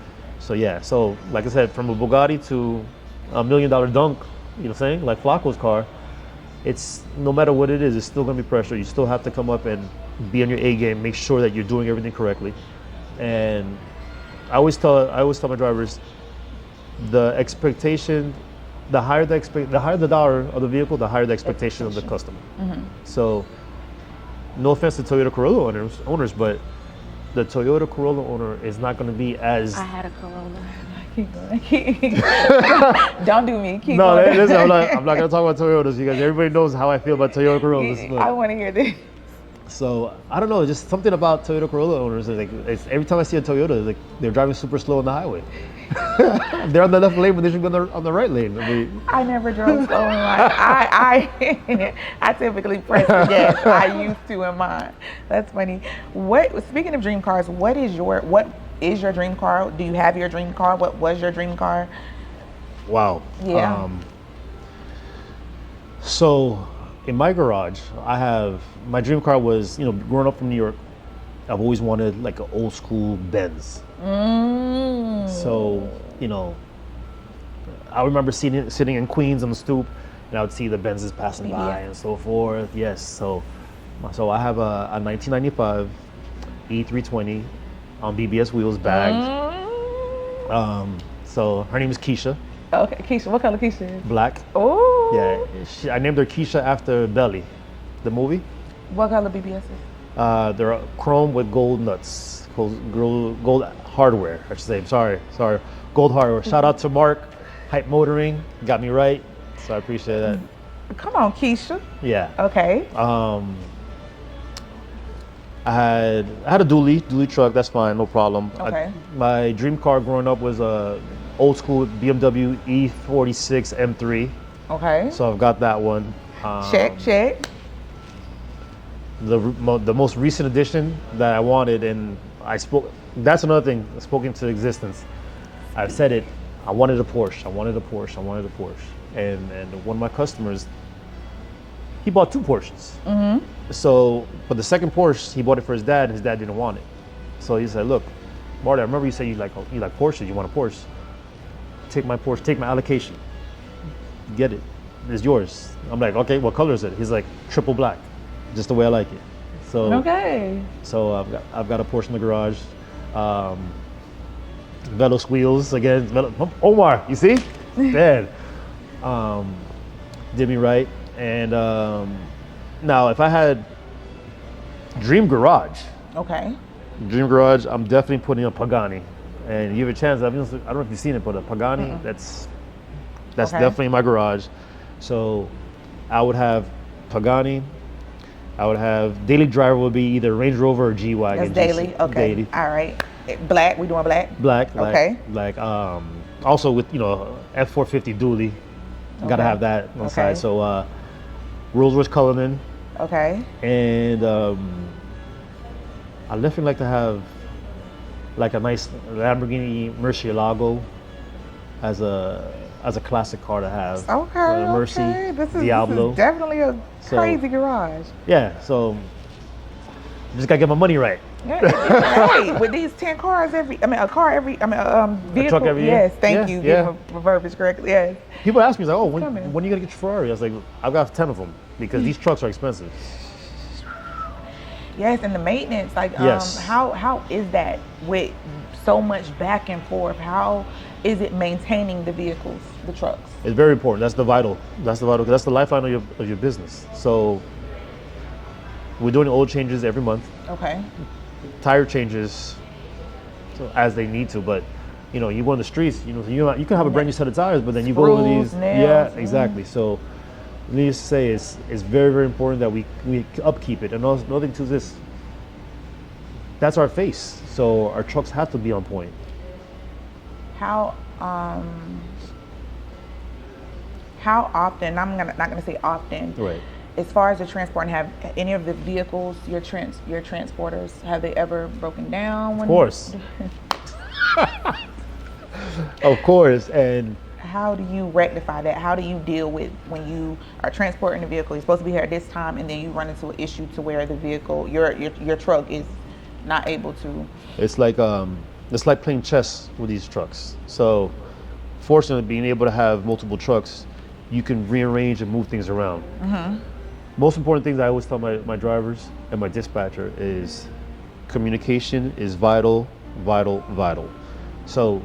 S1: yeah. So like I said, from a Bugatti to $1 million dunk, you know what I'm saying? Like Flacco's car, it's, no matter what it is, it's still gonna be pressure. You still have to come up and be on your A game, make sure that you're doing everything correctly. And I always tell my drivers, the expectation, the higher the dollar of the vehicle, the higher the expectation of the customer. So, no offense to Toyota Corolla owners, but the Toyota Corolla owner is not going to be as.
S2: I had a Corolla. Keep going. Don't do me. Keep
S1: no,
S2: going.
S1: Listen, I'm not going to talk about Toyotas, because everybody knows how I feel about Toyota Corollas.
S2: I want to hear this.
S1: So I don't know, just something about Toyota Corolla owners. Like every time I see a Toyota, it's like they're driving super slow on the highway. They're on the left lane, but they should go on the right lane.
S2: I never drove slow in life. I typically press the gas. I used to in mine. That's funny. Speaking of dream cars, what is your dream car? Do you have your dream car? What was your dream car?
S1: Wow.
S2: Yeah.
S1: So in my garage, my dream car was, growing up from New York, I've always wanted like an old school Benz. So, I remember sitting in Queens on the stoop, and I would see the Benzes passing by and so forth. Yes, so I have a 1995 E320 on BBS wheels, bagged. So her name is Keisha.
S2: Okay, Keisha. What color Keisha is?
S1: Black.
S2: Oh.
S1: Yeah, I named her Keisha after Belly, the movie.
S2: What color BBS is?
S1: They're chrome with gold nuts, gold hardware, I should say. Sorry, gold hardware. Shout out to Mark, Hype Motoring, got me right, so I appreciate that.
S2: Come on, Keisha.
S1: Yeah.
S2: Okay.
S1: I had a dually truck. That's fine, no problem.
S2: Okay.
S1: My dream car growing up was a old school BMW E46 M3.
S2: Okay.
S1: So I've got that one.
S2: Check.
S1: The most recent addition that I wanted, and that's another thing, I spoke into existence. I've said it, I wanted a Porsche. And one of my customers, he bought 2 Porsches. Mm-hmm. So, but the second Porsche, he bought it for his dad, and his dad didn't want it. So he said, look, Marty, I remember you said you like Porsches, you want a Porsche. Take my Porsche, take my allocation. Get it, it's yours. I'm like, okay, what color is it? He's like, triple black, just the way I like it. So
S2: okay.
S1: So I've got a Porsche in the garage. Velos wheels again. Omar, you see? Dad. Did me right. And now if I had Dream Garage.
S2: Okay.
S1: Dream Garage, I'm definitely putting a Pagani. And you have a chance, I don't know if you've seen it, but a Pagani, that's okay. Definitely in my garage. So I would have Pagani. I would have daily driver would be either Range Rover or G-Wagon.
S2: That's daily. Okay. Daily. All right. Black. We doing black.
S1: Black.
S2: Okay.
S1: Like also with F450 dually. Okay. Gotta have that on the side. So Rolls Royce Cullinan.
S2: Okay.
S1: And I definitely like to have like a nice Lamborghini Murcielago as a classic car to have.
S2: Okay.
S1: Mercy,
S2: okay. This
S1: Diablo.
S2: is definitely a crazy garage.
S1: Yeah. So just gotta get my money right.
S2: Yeah, hey, with these 10 cars a vehicle.
S1: A truck every year?
S2: Yes, thank you.
S1: Yeah.
S2: Give my verbiage correctly. Yes.
S1: People ask me, like, oh, when are you gonna get your Ferrari? I was like, I've got 10 of them because these trucks are expensive.
S2: Yes, and the maintenance, like,
S1: yes.
S2: How is that with so much back and forth? How is it maintaining the vehicles, the trucks?
S1: It's very important. That's the vital. That's the lifeline of your business. So we're doing oil changes every month.
S2: Okay.
S1: Tire changes, so as they need to, but you go on the streets. You can have a brand new set of tires, but then you go over these.
S2: Nails.
S1: Yeah, exactly. So needless to say, it's very, very important that we upkeep it. And another thing too is this. That's our face, so our trucks have to be on point.
S2: How often? I'm not gonna say often.
S1: Right.
S2: As far as the transport, and have any of the vehicles, your transporters, have they ever broken down?
S1: Of course. Of course. And
S2: how do you rectify that? How do you deal with when you are transporting a vehicle? You're supposed to be here at this time, and then you run into an issue to where the vehicle, your truck is not able to.
S1: It's like playing chess with these trucks. So, fortunately, being able to have multiple trucks, you can rearrange and move things around. Mm-hmm. Most important things I always tell my drivers and my dispatcher is communication is vital. So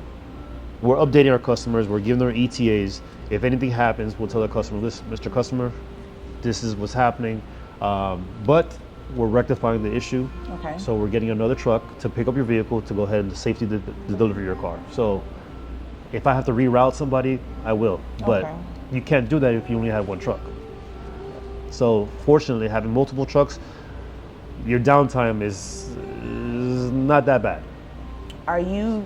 S1: we're updating our customers, we're giving them ETAs. If anything happens, we'll tell the customer, listen, Mr. Customer, this is what's happening. But we're rectifying the issue.
S2: Okay.
S1: So we're getting another truck to pick up your vehicle to go ahead and safely deliver your car. So if I have to reroute somebody, I will. But you can't do that if you only have one truck. So fortunately, having multiple trucks, your downtime is not that bad.
S2: Are you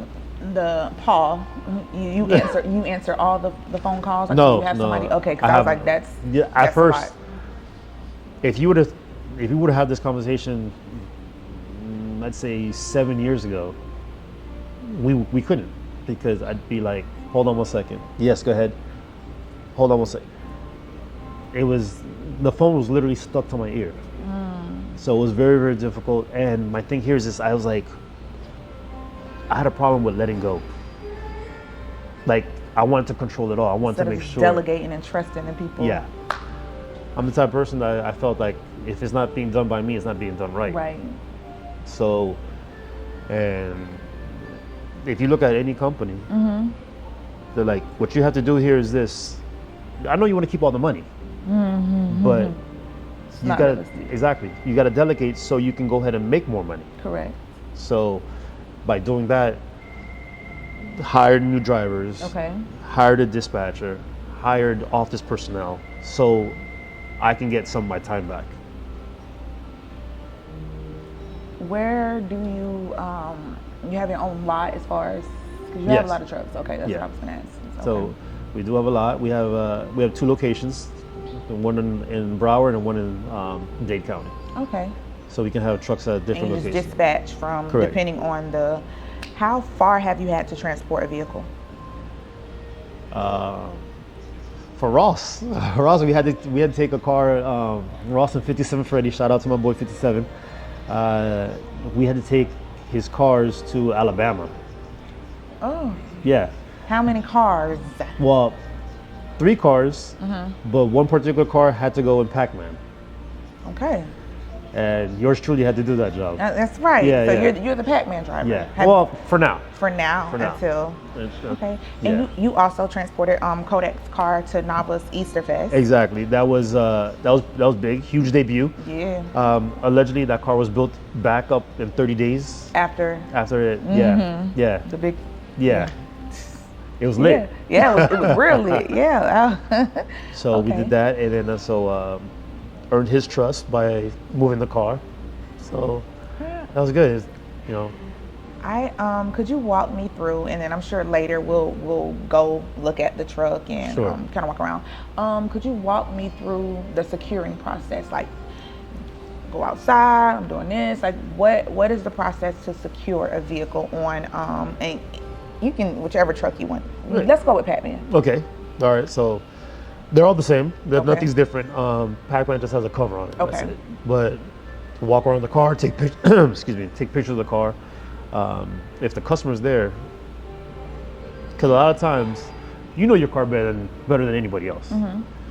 S2: the Paul? You answer all the phone calls? Like,
S1: No,
S2: do you have
S1: no.
S2: somebody? Okay, because I was like, that's
S1: at
S2: that's
S1: first.
S2: a lot.
S1: If you would have had this conversation, let's say 7 years ago, we couldn't, because I'd be like, hold on one second. Yes, go ahead. Hold on one second. The phone was literally stuck to my ear. So it was very, very difficult. And my thing here is this, I was like, I had a problem with letting go. Like, I wanted to control it all. I wanted to make sure.
S2: Delegating and trusting in people.
S1: Yeah. I'm the type of person that I felt like if it's not being done by me, it's not being done right.
S2: Right.
S1: So, and if you look at any company, they're like, what you have to do here is this. I know you want to keep all the money, but you got you got to delegate so you can go ahead and make more money.
S2: Correct.
S1: So, by doing that, hired new drivers, hired a dispatcher, hired office personnel, so I can get some of my time back.
S2: Where do you have your own lot as far as, because you have a lot of trucks? Okay, that's what I was going to ask. Okay.
S1: So we do have a lot. We have 2 locations, one in Broward and one in Dade County.
S2: Okay.
S1: So we can have trucks at different
S2: and you
S1: locations.
S2: Just dispatch from, depending on how far have you had to transport a vehicle?
S1: For Ross, we had to take a car. Ross and 57 Freddy. Shout out to my boy 57. We had to take his cars to Alabama.
S2: Oh.
S1: Yeah.
S2: How many cars?
S1: Well, 3 cars, but one particular car had to go in Pac-Man.
S2: Okay.
S1: And yours truly had to do that job.
S2: That's right.
S1: Yeah,
S2: so you're the Pac-Man driver.
S1: Yeah. Well, for now.
S2: Until. Okay.
S1: Yeah.
S2: And you also transported Kodak's car to Novelist Easterfest.
S1: Exactly. That was big, huge debut.
S2: Yeah.
S1: Allegedly, that car was built back up in 30 days.
S2: After
S1: it. Yeah.
S2: The big.
S1: Yeah. It was lit.
S2: Yeah. It was real lit. Yeah.
S1: So we did that, and then earned his trust by moving the car. So that was good.
S2: Could you walk me through, and then I'm sure later we'll go look at the truck and kind of walk around. Could you walk me through the securing process? Like, go outside, I'm doing this. Like, what is the process to secure a vehicle on? And you can, whichever truck you want.
S1: Right.
S2: Let's go with Pac-Man.
S1: Okay. All right. So they're all the same. Nothing's different. Pac-Man just has a cover on it.
S2: Okay.
S1: That's it. But walk around the car, take pictures of the car. If the customer's there, because a lot of times, you know your car better than anybody else.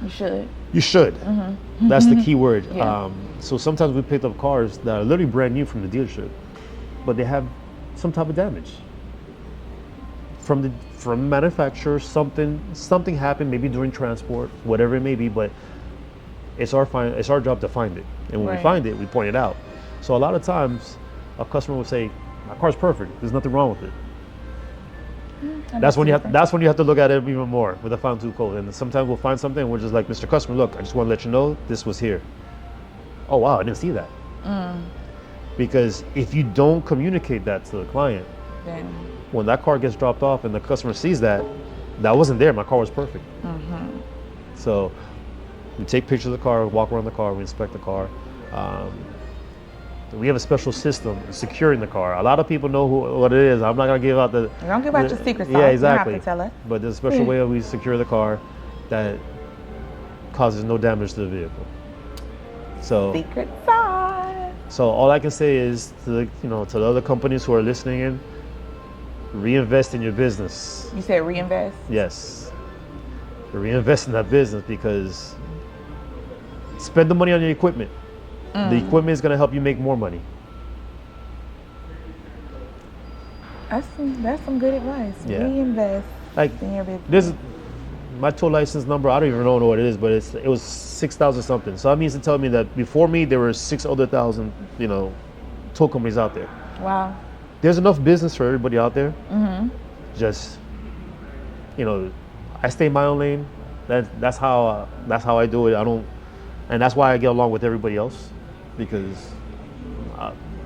S2: You should.
S1: That's the key word.
S2: Yeah.
S1: So sometimes we picked up cars that are literally brand new from the dealership, but they have some type of damage from manufacturer. Something happened, maybe during transport, whatever it may be. But it's our job to find it, and when we find it, we point it out. So a lot of times, a customer will say, "My car's perfect. There's nothing wrong with it." That's when you have to look at it even more with a fine tooth comb. And sometimes we'll find something and we're just like, "Mr. Customer, look, I just want to let you know this was here." Oh wow, I didn't see that. Because if you don't communicate that to the client, when that car gets dropped off and the customer sees that wasn't there, my car was perfect. So we take pictures of the car, walk around the car, we inspect the car. We have a special system securing the car. A lot of people know what it is. I'm not gonna give out the.
S2: Don't give out your secret sauce.
S1: Yeah, exactly.
S2: You don't have to tell us.
S1: But there's a special way that we secure the car that causes no damage to the vehicle. So
S2: secret sauce.
S1: So all I can say is to the other companies who are listening in, reinvest in your business.
S2: You said reinvest?
S1: Yes. Reinvest in that business, because spend the money on your equipment. The equipment is going to help you make more money.
S2: That's some good advice.
S1: Yeah.
S2: Reinvest in your business.
S1: This is my tow license number. I don't even know what it is, but it was 6,000 something. So that means to tell me that before me there were 6,000 tow companies out there.
S2: Wow.
S1: There's enough business for everybody out there. Just I stay in my own lane. That's how I do it. And that's why I get along with everybody else, because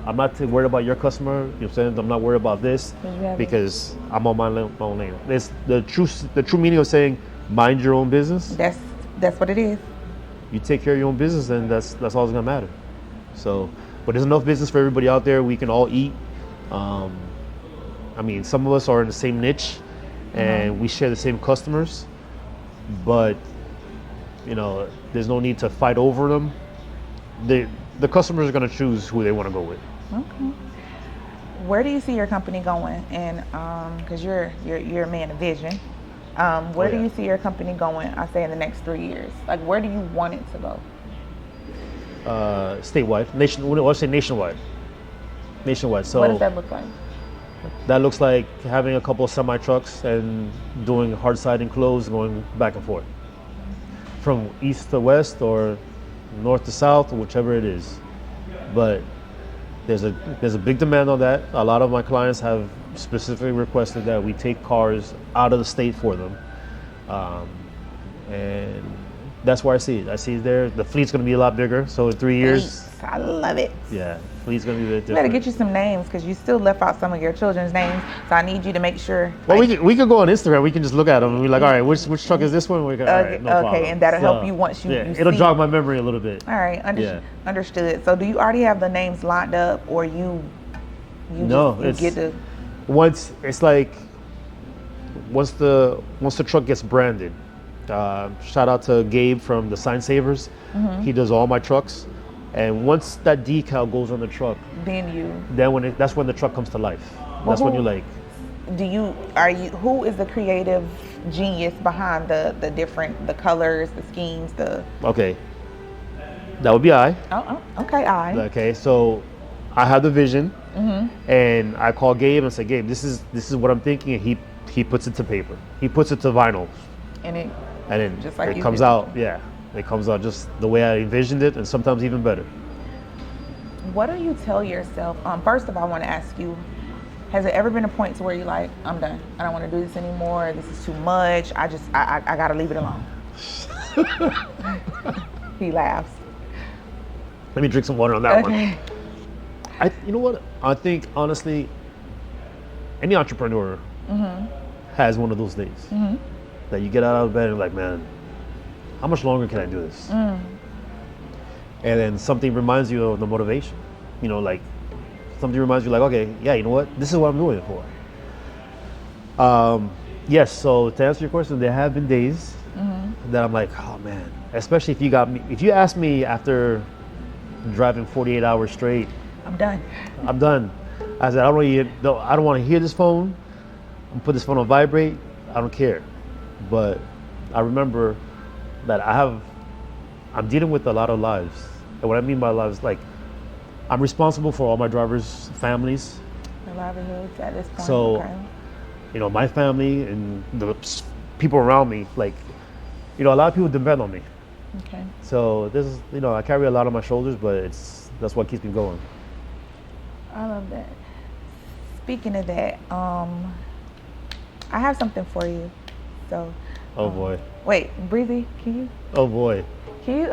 S1: I'm not too worried about your customer. You know what I'm saying? I'm not worried about this because I'm on my own lane. It's the true meaning of saying mind your own business.
S2: That's what it is.
S1: You take care of your own business, and that's all that's gonna matter. So, but there's enough business for everybody out there. We can all eat. I mean, some of us are in the same niche, and we share the same customers. But you know, there's no need to fight over them. The customers are gonna choose who they want to go with.
S2: Okay. Where do you see your company going? And because you're a man of vision, where do you see your company going? I say in the next 3 years. Like, where do you want it to go?
S1: Statewide, nationwide. Nationwide. So
S2: what does that look like?
S1: That looks like having a couple of semi trucks and doing hard siding clothes, going back and forth from east to west or north to south, or whichever it is. But there's a big demand on that. A lot of my clients have specifically requested that we take cars out of the state for them, and that's where I see it. I see it there. The fleet's going to be a lot bigger. So in 3 years,
S2: I love it.
S1: Yeah, fleet's going to be a bit different.
S2: You better get you some names because you still left out some of your children's names. So I need you to make sure.
S1: Well, we could go on Instagram. We can just look at them and be like, all right, which truck is this one? We can, all right, no problem.
S2: And that'll help you once you.
S1: It'll jog my memory a little bit.
S2: All right, understood. So do you already have the names lined up, or you get the?
S1: Once the truck gets branded. Shout out to Gabe from the Sign Savers. He does all my trucks, and once that decal goes on the truck, that's when the truck comes to life. That's when you like.
S2: Who is the creative genius behind the colors, the schemes,
S1: Okay, that would be I.
S2: Okay, I.
S1: Okay, so I have the vision, and I call Gabe and say, Gabe, this is what I'm thinking, and he puts it to paper. He puts it to vinyl. And then
S2: just like
S1: it comes out, it comes out just the way I envisioned it, and sometimes even better.
S2: What do you tell yourself? First of all, I want to ask you, has it ever been a point to where you're like, I'm done. I don't want to do this anymore. This is too much. I got to leave it alone. He laughs.
S1: Let me drink some water on that one. You know what? I think, honestly, any entrepreneur has one of those days. That you get out of bed and like, man, how much longer can I do this? And then something reminds you of the motivation. You know, like something reminds you like, okay, yeah, you know what? This is what I'm doing it for. Yes, so to answer your question, there have been days that I'm like, oh man, especially if you ask me after driving 48 hours straight,
S2: I'm done.
S1: I said, I don't want to hear this phone. I'm gonna put this phone on vibrate. I don't care. But I remember that I'm dealing with a lot of lives. And what I mean by lives, like, I'm responsible for all my drivers' families.
S2: Their livelihoods at this point.
S1: So, you know, my family and the people around me, like, you know, a lot of people depend on me.
S2: Okay.
S1: So this is, you know, I carry a lot on my shoulders, but that's what keeps me going.
S2: I love that. Speaking of that, I have something for you. So,
S1: oh boy.
S2: Wait, Breezy, can you?
S1: Oh boy.
S2: Can you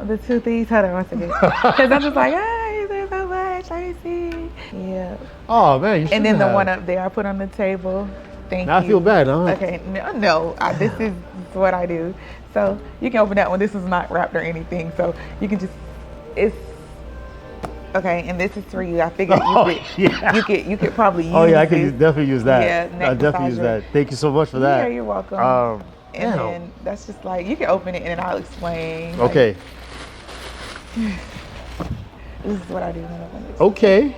S2: the two things? Hold on one second. Because I'm just like, you say so much. Let me see. Yeah.
S1: Oh man, you should.
S2: And then the one up there I put on the table. Thank you.
S1: I feel bad, huh?
S2: Okay, no. This is what I do. So you can open that one. This is not wrapped or anything. So you can just okay, and this is for you. I figured you could probably use.
S1: Oh yeah, I could definitely use that.
S2: Yeah,
S1: I definitely use that. Thank you so much for that.
S2: Yeah, you're welcome. And then that's just like, you can open it and then I'll explain.
S1: Okay.
S2: Like, this is what I do when I open it.
S1: Okay.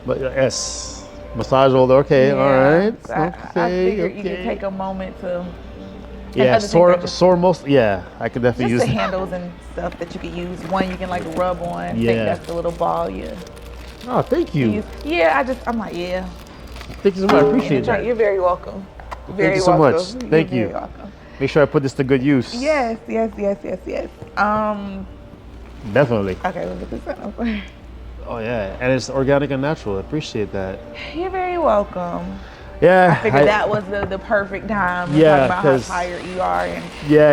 S1: But yes, massage holder. Okay,
S2: yeah.
S1: All right.
S2: So
S1: okay.
S2: I figured you could take a moment to.
S1: Yeah, sore most. Yeah, I could definitely use
S2: the handles and stuff that you could use. One you can like rub on.
S1: Yeah.
S2: I think that's the little ball. Yeah.
S1: Oh, thank you.
S2: Yeah, I'm like, yeah.
S1: Thank you so much. I appreciate that.
S2: You're very welcome.
S1: Thank you so much. Thank you.
S2: Very welcome.
S1: Make sure I put this to good use.
S2: Yes.
S1: Definitely.
S2: Okay, let me put this up.
S1: Oh yeah, and it's organic and natural. I appreciate that.
S2: You're very welcome.
S1: Yeah.
S2: I figured that was the perfect time to
S1: yeah,
S2: talk about how tired you are and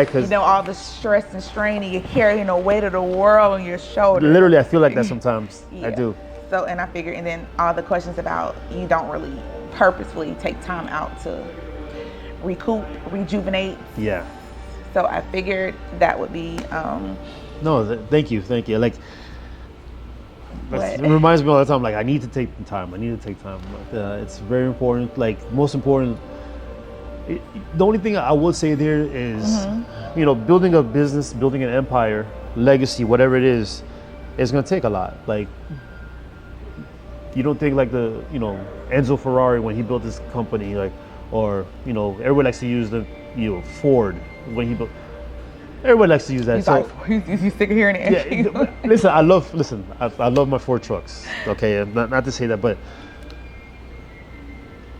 S1: because
S2: you know all the stress and strain and you're carrying the weight of the world on your shoulders.
S1: Literally, I feel like that sometimes.
S2: Yeah.
S1: I do.
S2: So, and I figured, and then all the questions about you don't really purposefully take time out to recoup, rejuvenate.
S1: Yeah.
S2: So I figured that would be.
S1: No, thank you. Like, it reminds me all the time. Like, I need to take time. It's very important. Like, most important. The only thing I would say there is, building a business, building an empire, legacy, whatever it is going to take a lot. Like, you don't think like Enzo Ferrari when he built this company, like, or everybody likes to use the Ford when he built. Everybody likes to use that.
S2: He's sick of hearing it.
S1: Yeah, listen, I love my Ford trucks. Okay, not to say that, but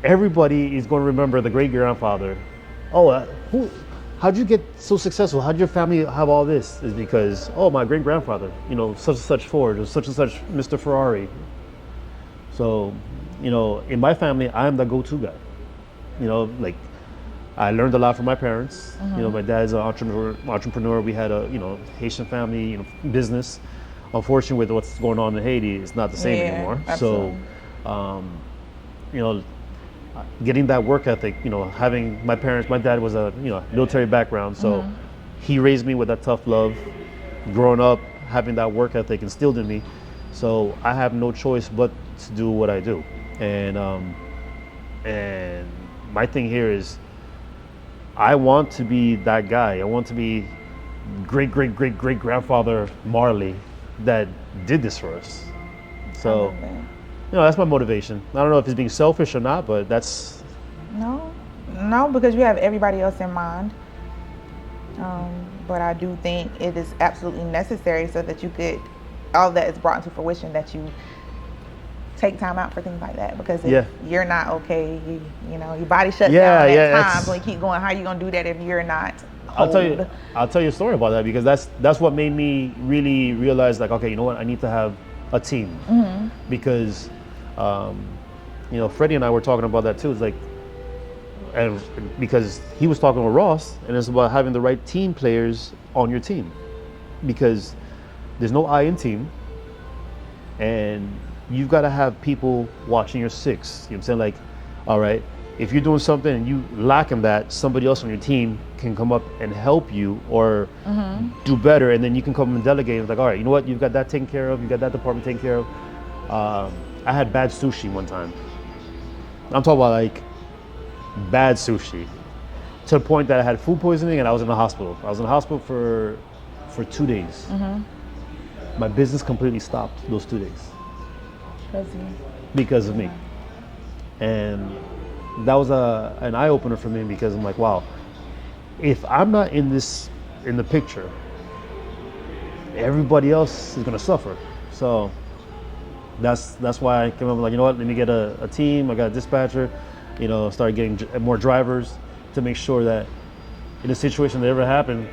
S1: everybody is going to remember the great grandfather. Oh, how'd you get so successful? How'd your family have all this? Is because my great grandfather, such and such Ford, or such and such Mr. Ferrari. So, in my family, I'm the go-to guy. Like, I learned a lot from my parents. My dad's an entrepreneur. We had a Haitian family, business. Unfortunately, with what's going on in Haiti, it's not the same anymore.
S2: Absolutely.
S1: So, getting that work ethic, having my dad was a military background, so he raised me with that tough love. Growing up, having that work ethic instilled in me, so I have no choice but to do what I do. And my thing here is, I want to be that guy. I want to be great grandfather Marley that did this for us. So, that's my motivation. I don't know if it's being selfish or not, but that's...
S2: No, because you have everybody else in mind. But I do think it is absolutely necessary so that you could, all that is brought into fruition, that you take time out for things like that. Because if you're not okay, your body shuts down at times. When you keep going, how are you going to do that if you're not whole?
S1: I'll tell you a story about that, because that's what made me really realize, like, okay, you know what, I need to have a team. Because Freddie and I were talking about that too. It's like, and because he was talking with Ross, and it's about having the right team players on your team, because there's no I in team, and you've got to have people watching your six. You know what I'm saying? Like, all right, if you're doing something and you lack in that, somebody else on your team can come up and help you or do better, and then you can come and delegate. It's like, all right, you know what, you've got that taken care of, you got that department taken care of. I had bad sushi one time. I'm talking about like bad sushi, to the point that I had food poisoning and I was in the hospital. I was in the hospital for 2 days. My business completely stopped those 2 days. Because of me. And that was an eye-opener for me, because I'm like, wow, if I'm not in the picture, everybody else is gonna suffer. So that's why I came up with, like, you know what, let me get a team. I got a dispatcher, started getting more drivers to make sure that in a situation that ever happened,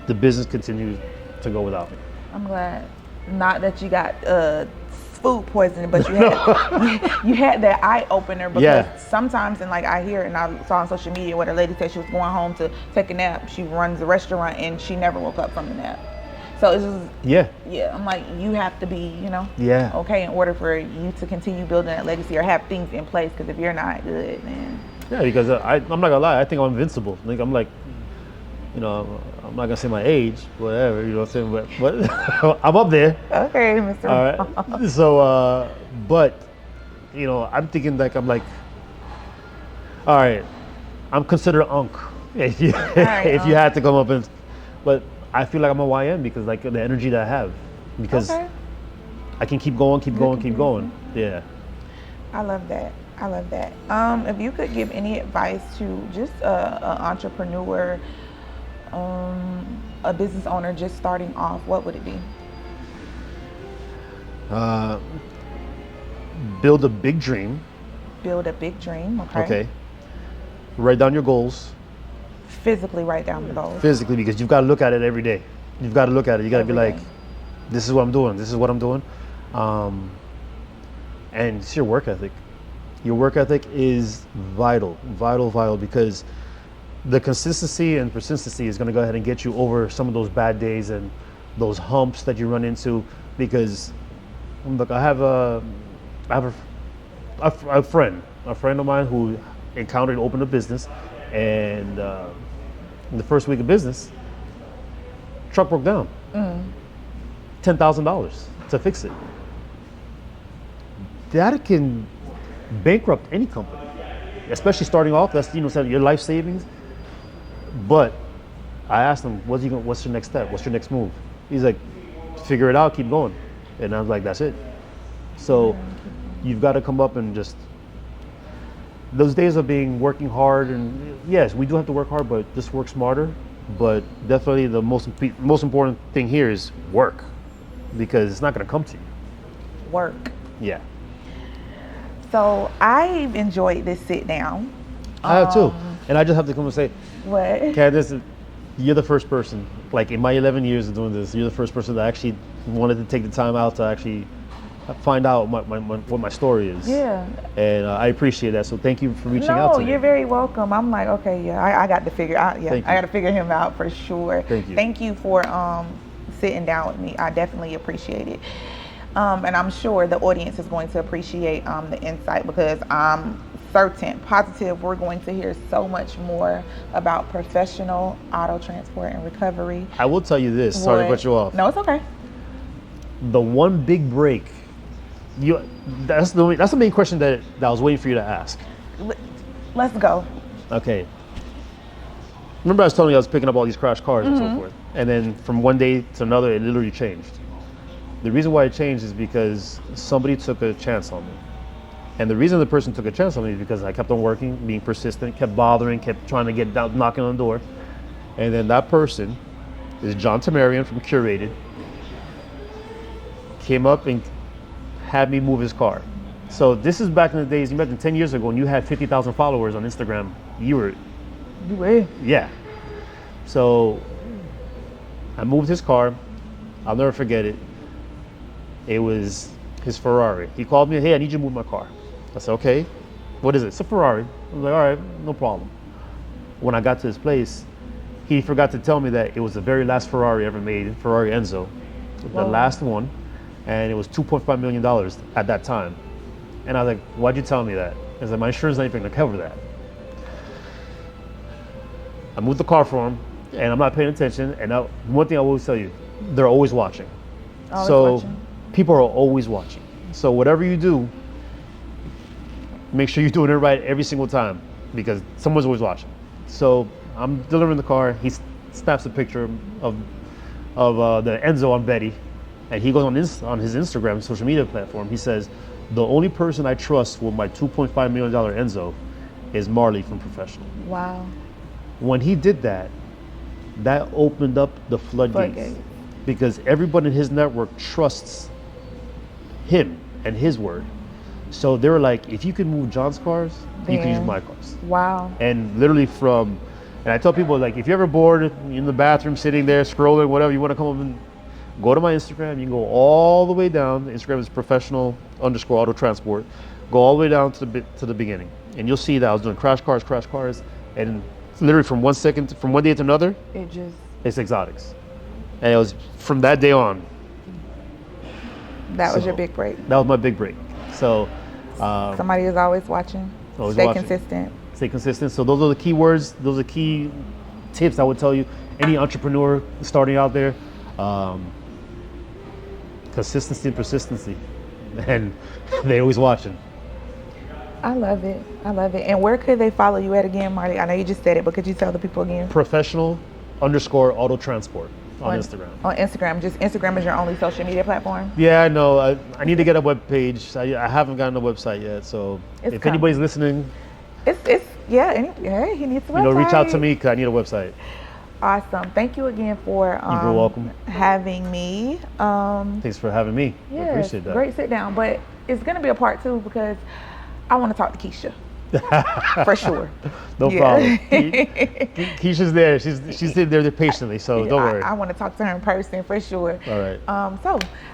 S1: the business continues to go without me.
S2: I'm glad. Not that you got food poisoning, but you had that eye opener, because sometimes, and like I hear and I saw on social media where the lady said she was going home to take a nap. She runs a restaurant and she never woke up from the nap. So it's just I'm like, you have to be okay in order for you to continue building that legacy or have things in place, because if you're not good, then
S1: because I'm not gonna lie, I think I'm invincible. I think I'm like, I'm not gonna say my age, whatever, you know what I'm saying, but I'm up there.
S2: Okay, Mr.
S1: All right. So, but, I'm thinking, like, I'm like, all right, I'm considered Unc if you had to come up and, but I feel like I'm a YN because, like, the energy that I have, because I can keep going. Yeah.
S2: I love that. If you could give any advice to just an entrepreneur, a business owner just starting off, what would it be?
S1: Build a big dream. Okay. Write down your goals.
S2: Physically write down the goals.
S1: Physically, because you've got to look at it every day. You've got to look at it. You got to be like, this is what I'm doing. This is what I'm doing. And it's your work ethic. Your work ethic is vital, because the consistency and persistency is going to go ahead and get you over some of those bad days and those humps that you run into, because Look, I have a friend of mine who encountered opened a business, and in the first week of business, truck broke down. $10,000 to fix it. That can bankrupt any company, especially starting off. That's your life savings. But I asked him, what's your next step? What's your next move? He's like, figure it out, keep going. And I was like, that's it. So you've got to come up and just, those days of working hard, and yes, we do have to work hard, but just work smarter. But definitely the most important thing here is work, because it's not going to come to you.
S2: Work.
S1: Yeah.
S2: So I've enjoyed this sit down.
S1: I have too. And I just have to come and say,
S2: what?
S1: Candace, you're the first person, like in my 11 years of doing this, you're the first person that actually wanted to take the time out to actually find out what my story is.
S2: Yeah.
S1: And I appreciate that. So thank you for reaching out to me.
S2: No, you're very welcome. I'm like, okay, yeah, I got to figure out. Yeah, I got to figure him out for sure.
S1: Thank you.
S2: Thank you for sitting down with me. I definitely appreciate it. And I'm sure the audience is going to appreciate the insight, because I'm positive we're going to hear so much more about professional auto transport and recovery.
S1: I will tell you this. Sorry to cut you off.
S2: No, it's okay.
S1: The one big break. That's the main question that I was waiting for you to ask.
S2: Let's go.
S1: Okay. Remember I was telling you I was picking up all these crash cars and so forth. And then from one day to another, it literally changed. The reason why it changed is because somebody took a chance on me. And the reason the person took a chance on me is because I kept on working, being persistent, kept bothering, kept trying to get down, knocking on the door. And then that person is John Tamarian from Curated. Came up and had me move his car. So this is back in the days, you imagine 10 years ago when you had 50,000 followers on Instagram, you were? Yeah. So I moved his car. I'll never forget it. It was his Ferrari. He called me, hey, I need you to move my car. I said, okay, what is it? It's a Ferrari. I was like, all right, no problem. When I got to his place, he forgot to tell me that it was the very last Ferrari ever made, Ferrari Enzo, the last one. And it was $2.5 million at that time. And I was like, why'd you tell me that? I was like, my insurance ain't even gonna cover that. I moved the car for him, and I'm not paying attention. And one thing I will always tell you, they're always watching. People are always watching. So whatever you do, make sure you're doing it right every single time, because someone's always watching. So I'm delivering the car. He snaps a picture of the Enzo on Betty. And he goes on his Instagram, social media platform. He says, the only person I trust with my $2.5 million Enzo is Marley from Professional.
S2: Wow.
S1: When he did that, that opened up the floodgates. Because everybody in his network trusts him and his word. So they were like, if you can move John's cars, you can use my cars.
S2: Wow.
S1: And literally and I tell people, like, if you're ever bored in the bathroom, sitting there, scrolling, whatever, you want to come up and go to my Instagram. You can go all the way down. Instagram is professional_auto transport. Go all the way down to the beginning, and you'll see that I was doing crash cars, and literally from one day to another, it's exotics. And it was from that day on.
S2: That was your big break.
S1: That was my big break. So
S2: somebody is always watching. Stay consistent. Stay consistent.
S1: So those are the key words. Those are key tips I would tell you. Any entrepreneur starting out there. Consistency and persistency, and they're always watching.
S2: I love it. And where could they follow you at again, Marley? I know you just said it, but could you tell the people again?
S1: Professional_auto transport on Instagram.
S2: On Instagram. Just Instagram is your only social media platform?
S1: Yeah, I know. I need to get a web page. I haven't gotten a website yet, so if anybody's listening,
S2: he needs a website.
S1: Reach out to me because I need a website.
S2: Awesome. Thank you again for
S1: You're welcome.
S2: having me.
S1: Thanks for having me. I appreciate that.
S2: Great sit down, but it's going to be a part 2 because I want to talk to Keisha. For sure.
S1: No problem. Keisha's there. She's sitting there patiently, so don't worry.
S2: I want to talk to her in person for sure.
S1: All right.
S2: All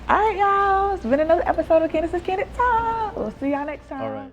S2: right, y'all. It's been another episode of Candace's Candid Talk. We'll see y'all next time.
S1: All right.